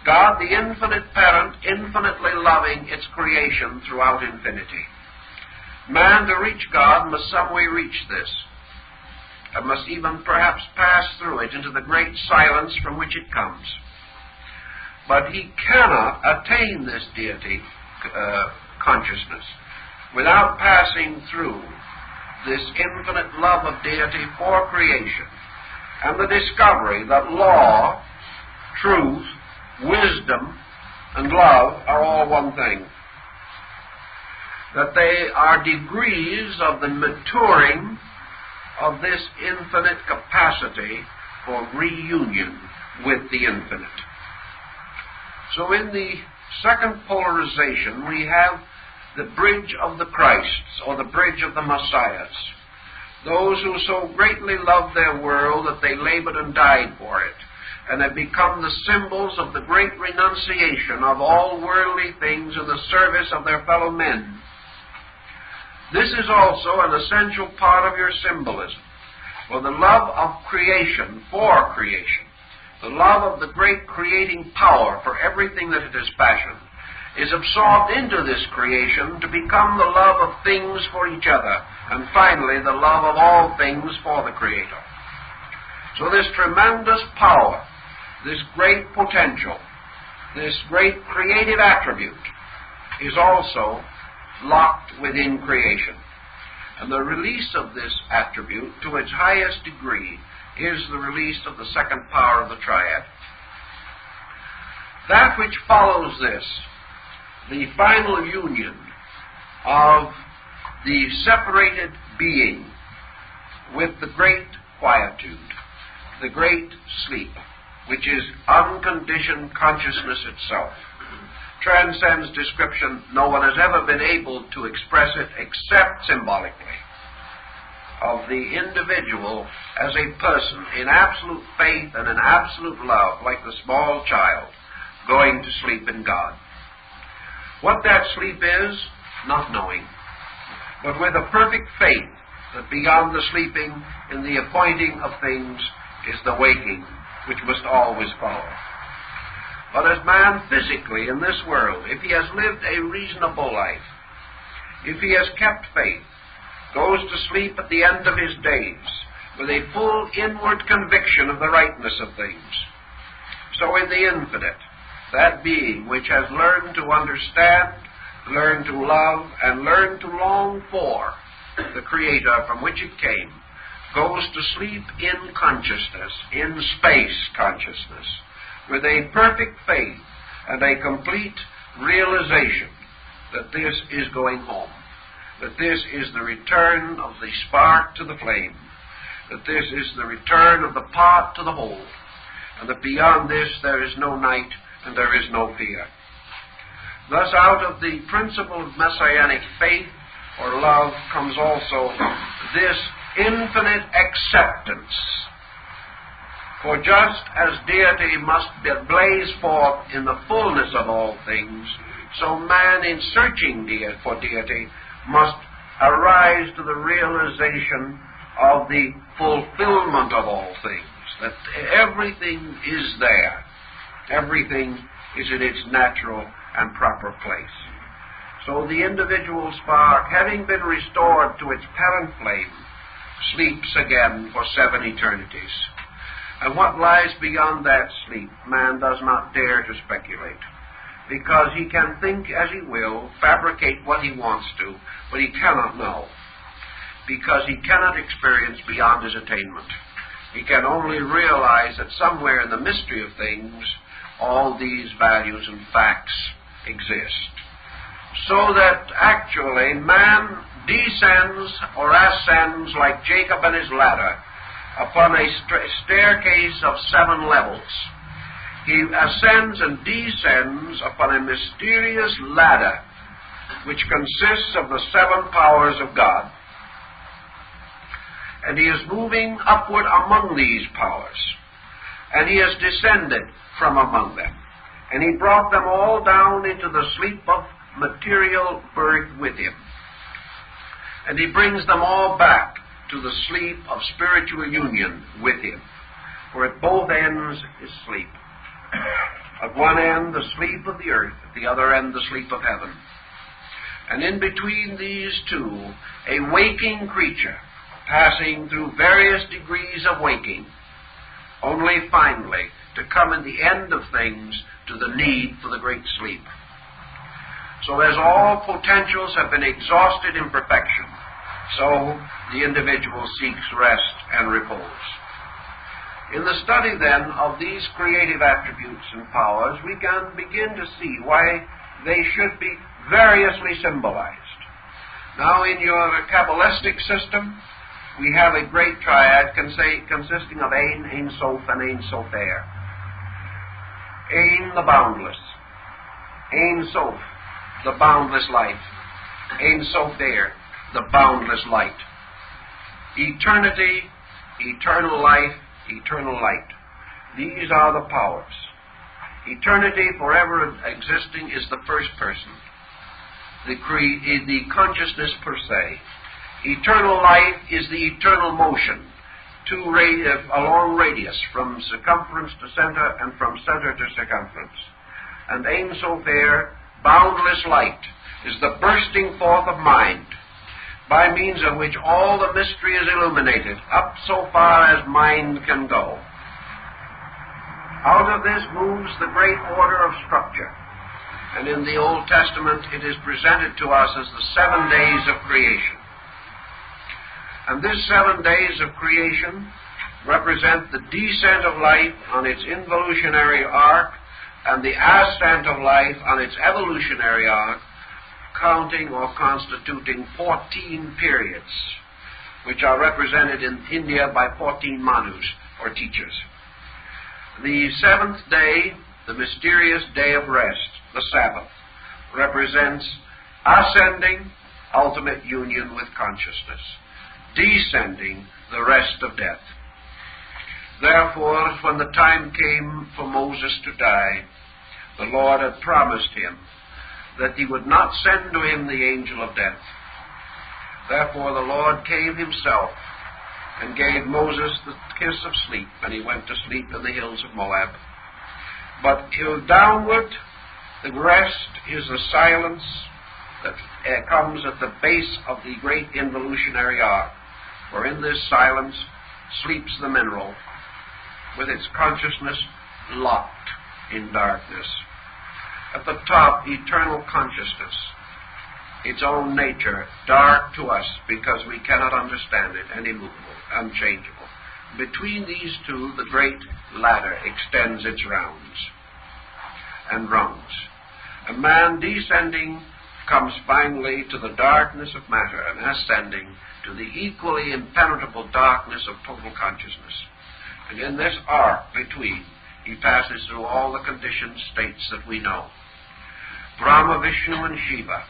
God the infinite parent, infinitely loving its creation throughout infinity. Man, to reach God, must some way reach this, and must even perhaps pass through it into the great silence from which it comes. But he cannot attain this deity consciousness without passing through this infinite love of deity for creation, and the discovery that law, truth, wisdom, and love are all one thing. That they are degrees of the maturing of this infinite capacity for reunion with the infinite. So in the second polarization, we have the bridge of the Christs, or the bridge of the Messiahs, those who so greatly loved their world that they labored and died for it, and have become the symbols of the great renunciation of all worldly things in the service of their fellow men. This is also an essential part of your symbolism, for the love of creation for creation, the love of the great creating power for everything that it has fashioned, is absorbed into this creation to become the love of things for each other, and finally the love of all things for the Creator. So this tremendous power, this great potential, this great creative attribute is also locked within creation. And the release of this attribute to its highest degree is the release of the second power of the triad. That which follows this, the final union of the separated being with the great quietude, the great sleep, which is unconditioned consciousness itself, transcends description. No one has ever been able to express it except symbolically, of the individual as a person in absolute faith and in absolute love, like the small child going to sleep in God. What that sleep is, not knowing, but with a perfect faith that beyond the sleeping in the appointing of things is the waking, which must always follow. But as man physically in this world, if he has lived a reasonable life, if he has kept faith, goes to sleep at the end of his days with a full inward conviction of the rightness of things, so in the infinite, that being which has learned to understand, learned to love, and learned to long for the Creator from which it came, goes to sleep in consciousness, in space consciousness, with a perfect faith and a complete realization that this is going home, that this is the return of the spark to the flame, that this is the return of the part to the whole, and that beyond this there is no night and there is no fear. Thus out of the principle of messianic faith or love comes also this infinite acceptance. For just as deity must blaze forth in the fullness of all things, so man in searching for deity must arise to the realization of the fulfillment of all things, that everything is there. Everything is in its natural and proper place. So the individual spark, having been restored to its parent flame, sleeps again for 7 eternities. And what lies beyond that sleep, man does not dare to speculate, because he can think as he will, fabricate what he wants to, but he cannot know, because he cannot experience beyond his attainment. He can only realize that somewhere in the mystery of things, all these values and facts exist. So that actually man descends or ascends like Jacob and his ladder upon a staircase of 7 levels. He ascends and descends upon a mysterious ladder which consists of the 7 powers of God. And he is moving upward among these powers. And he has descended from among them. And he brought them all down into the sleep of material birth with him. And he brings them all back to the sleep of spiritual union with him. For at both ends is sleep. At one end, the sleep of the earth. At the other end, the sleep of heaven. And in between these two, a waking creature, passing through various degrees of waking, only finally to come in the end of things to the need for the great sleep. So as all potentials have been exhausted in perfection, so the individual seeks rest and repose. In the study, then, of these creative attributes and powers, we can begin to see why they should be variously symbolized. Now, in your Kabbalistic system, we have a great triad consisting of Ein Sof, and Ein Sofer. Ein, the boundless. Ein Sof, the boundless life. Ein Sofer, the boundless light. Eternity, eternal life, eternal light. These are the powers. Eternity, forever existing, is the first person, the consciousness per se. Eternal life is the eternal motion, a long radius from circumference to center and from center to circumference. And Ein Sofer, boundless light, is the bursting forth of mind, by means of which all the mystery is illuminated, up so far as mind can go. Out of this moves the great order of structure, and in the Old Testament it is presented to us as the 7 days of creation. And this 7 days of creation represent the descent of life on its involutionary arc and the ascent of life on its evolutionary arc, counting or constituting 14 periods, which are represented in India by 14 manus, or teachers. The 7th day, the mysterious day of rest, the Sabbath, represents ascending, ultimate union with consciousness, descending, the rest of death. Therefore, when the time came for Moses to die, the Lord had promised him that he would not send to him the angel of death. Therefore the Lord came himself and gave Moses the kiss of sleep, and he went to sleep in the hills of Moab. But downward, the rest is the silence that comes at the base of the great involutionary arc, for in this silence sleeps the mineral, with its consciousness locked in darkness. At the top, eternal consciousness, its own nature, dark to us because we cannot understand it, and immovable, unchangeable. Between these two, the great ladder extends its rounds and rungs. A man descending comes finally to the darkness of matter, and ascending to the equally impenetrable darkness of total consciousness. And in this arc between, he passes through all the conditioned states that we know. Brahma, Vishnu, and Shiva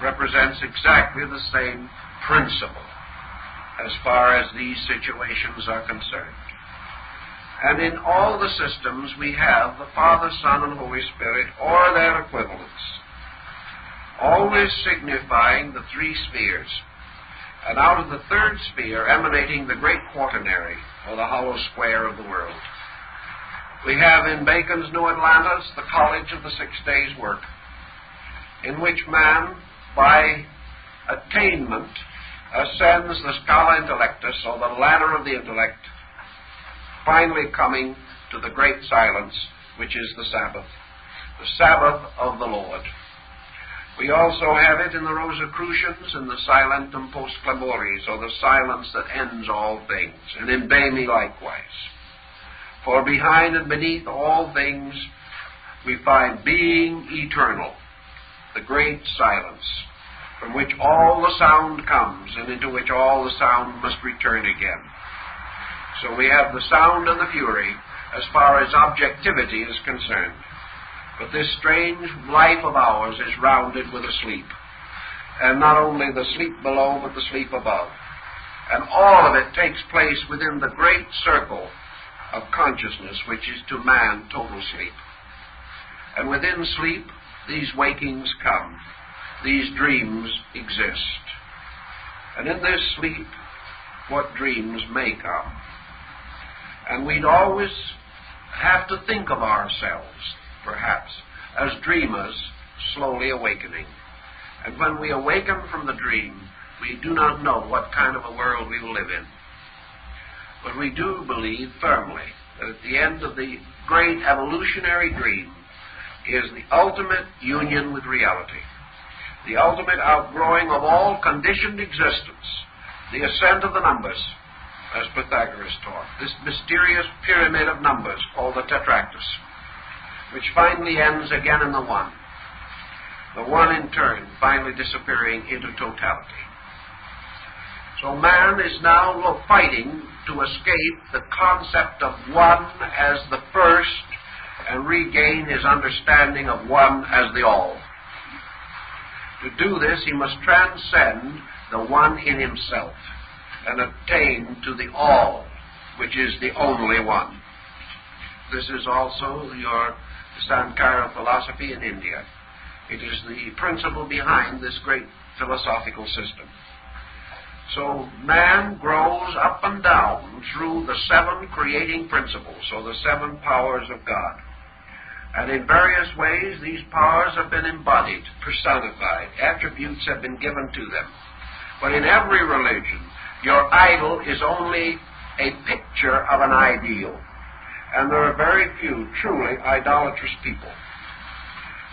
represents exactly the same principle as far as these situations are concerned. And in all the systems we have the Father, Son, and Holy Spirit, or their equivalents, always signifying the three spheres, and out of the third sphere emanating the great quaternary, or the hollow square of the world. We have in Bacon's New Atlantis the college of the 6 days' work, in which man, by attainment, ascends the scala intellectus, or the ladder of the intellect, finally coming to the great silence, which is the Sabbath of the Lord. We also have it in the Rosicrucians in the Silentum Post Clamoris, or the silence that ends all things, and in Bami likewise. For behind and beneath all things we find being eternal, the great silence, from which all the sound comes, and into which all the sound must return again. So we have the sound and the fury as far as objectivity is concerned. But this strange life of ours is rounded with a sleep. And not only the sleep below, but the sleep above. And all of it takes place within the great circle of consciousness, which is to man total sleep. And within sleep, these wakings come. These dreams exist. And in this sleep, what dreams may come. And we'd always have to think of ourselves, perhaps, as dreamers slowly awakening. And when we awaken from the dream, we do not know what kind of a world we will live in. But we do believe firmly that at the end of the great evolutionary dream is the ultimate union with reality, the ultimate outgrowing of all conditioned existence, the ascent of the numbers, as Pythagoras taught, this mysterious pyramid of numbers called the tetractys, which finally ends again in the one in turn finally disappearing into totality. So man is now fighting to escape the concept of one as the first and regain his understanding of one as the all. To do this, he must transcend the one in himself and attain to the all, which is the only one. This is also your Sankara philosophy in India. It is the principle behind this great philosophical system. So man grows up and down through the 7 creating principles, or the 7 powers of God. And in various ways, these powers have been embodied, personified. Attributes have been given to them. But in every religion, your idol is only a picture of an ideal. And there are very few truly idolatrous people.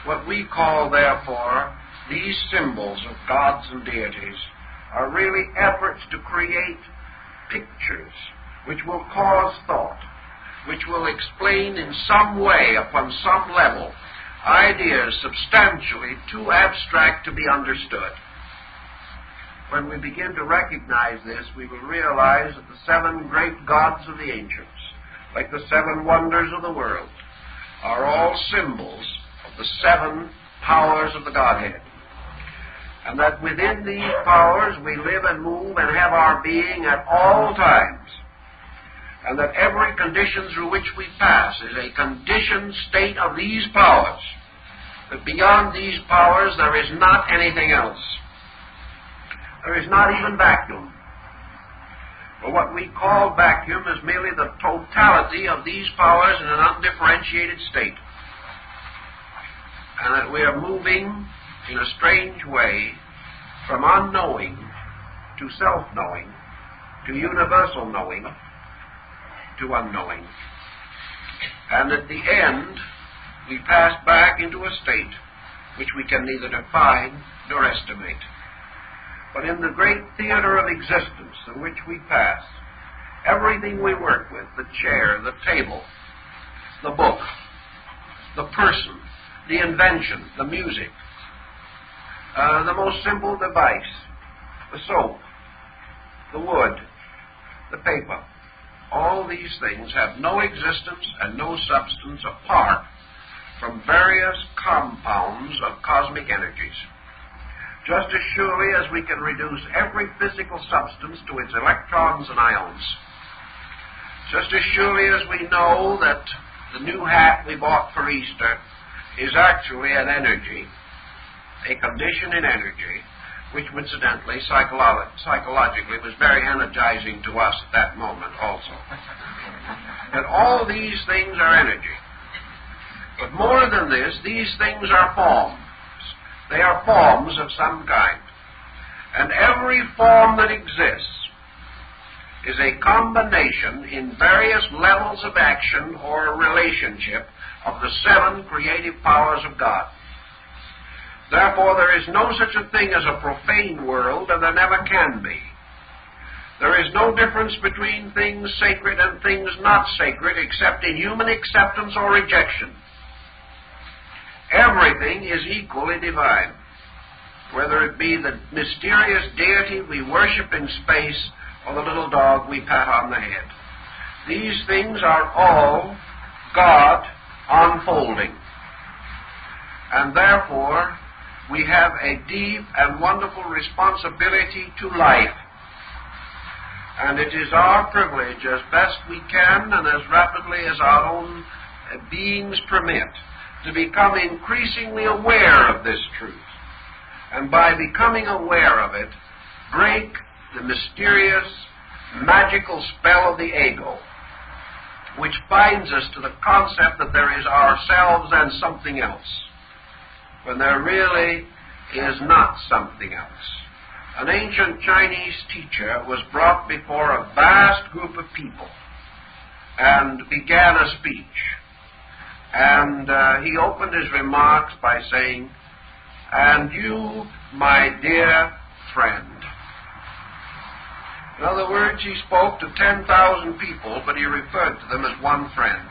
What we call, therefore, these symbols of gods and deities are really efforts to create pictures which will cause thought, which will explain in some way, upon some level, ideas substantially too abstract to be understood. When we begin to recognize this, we will realize that the 7 great gods of the ancients, like the 7 wonders of the world, are all symbols of the 7 powers of the Godhead. And that within these powers we live and move and have our being at all times. And that every condition through which we pass is a conditioned state of these powers that beyond these powers there is not anything else. There is not even vacuum. For what we call vacuum is merely the totality of these powers in an undifferentiated state. And that we are moving in a strange way from unknowing to self-knowing, to universal knowing, to unknowing. And at the end, we pass back into a state which we can neither define nor estimate. But in the great theater of existence in which we pass, everything we work with, the chair, the table, the book, the person, the invention, the music, the most simple device, the soap, the wood, the paper, all these things have no existence and no substance apart from various compounds of cosmic energies. Just as surely as we can reduce every physical substance to its electrons and ions, just as surely as we know that the new hat we bought for Easter is actually an energy, a condition in energy, which incidentally, psychologically, was very energizing to us at that moment also. And all these things are energy. But more than this, these things are forms. They are forms of some kind. And every form that exists is a combination in various levels of action or relationship of the 7 creative powers of God. Therefore, there is no such a thing as a profane world, and there never can be. There is no difference between things sacred and things not sacred, except in human acceptance or rejection. Everything is equally divine, whether it be the mysterious deity we worship in space or the little dog we pat on the head. These things are all God unfolding. And therefore, we have a deep and wonderful responsibility to life. And it is our privilege, as best we can and as rapidly as our own beings permit, to become increasingly aware of this truth. And by becoming aware of it, break the mysterious, magical spell of the ego, which binds us to the concept that there is ourselves and something else, when there really is not something else. An ancient Chinese teacher was brought before a vast group of people and began a speech. And he opened his remarks by saying, "And you, my dear friend." In other words, he spoke to 10,000 people, but he referred to them as one friend,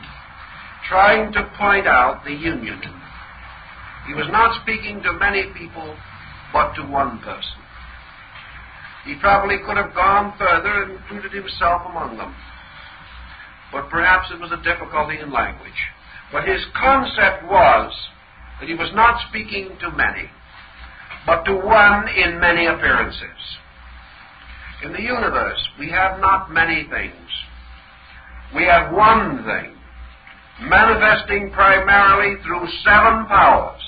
trying to point out the union. He was not speaking to many people, but to one person. He probably could have gone further and included himself among them. But perhaps it was a difficulty in language. But his concept was that he was not speaking to many, but to one in many appearances. In the universe, we have not many things. We have one thing, manifesting primarily through 7 powers,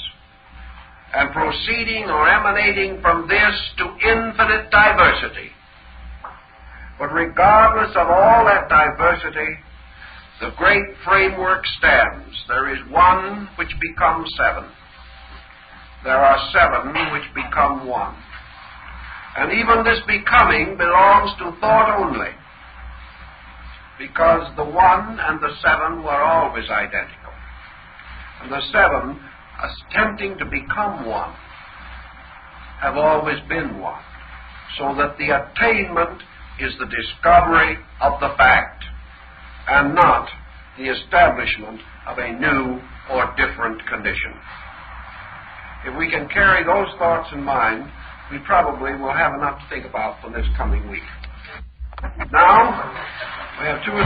and proceeding or emanating from this to infinite diversity. But regardless of all that diversity, the great framework stands. There is one which becomes 7. There are 7 which become 1. And even this becoming belongs to thought only, because the 1 and the 7 were always identical. And the 7, attempting to become 1, have always been 1, so that the attainment is the discovery of the fact, and not the establishment of a new or different condition. If we can carry those thoughts in mind, we probably will have enough to think about for this coming week. Now, we have 2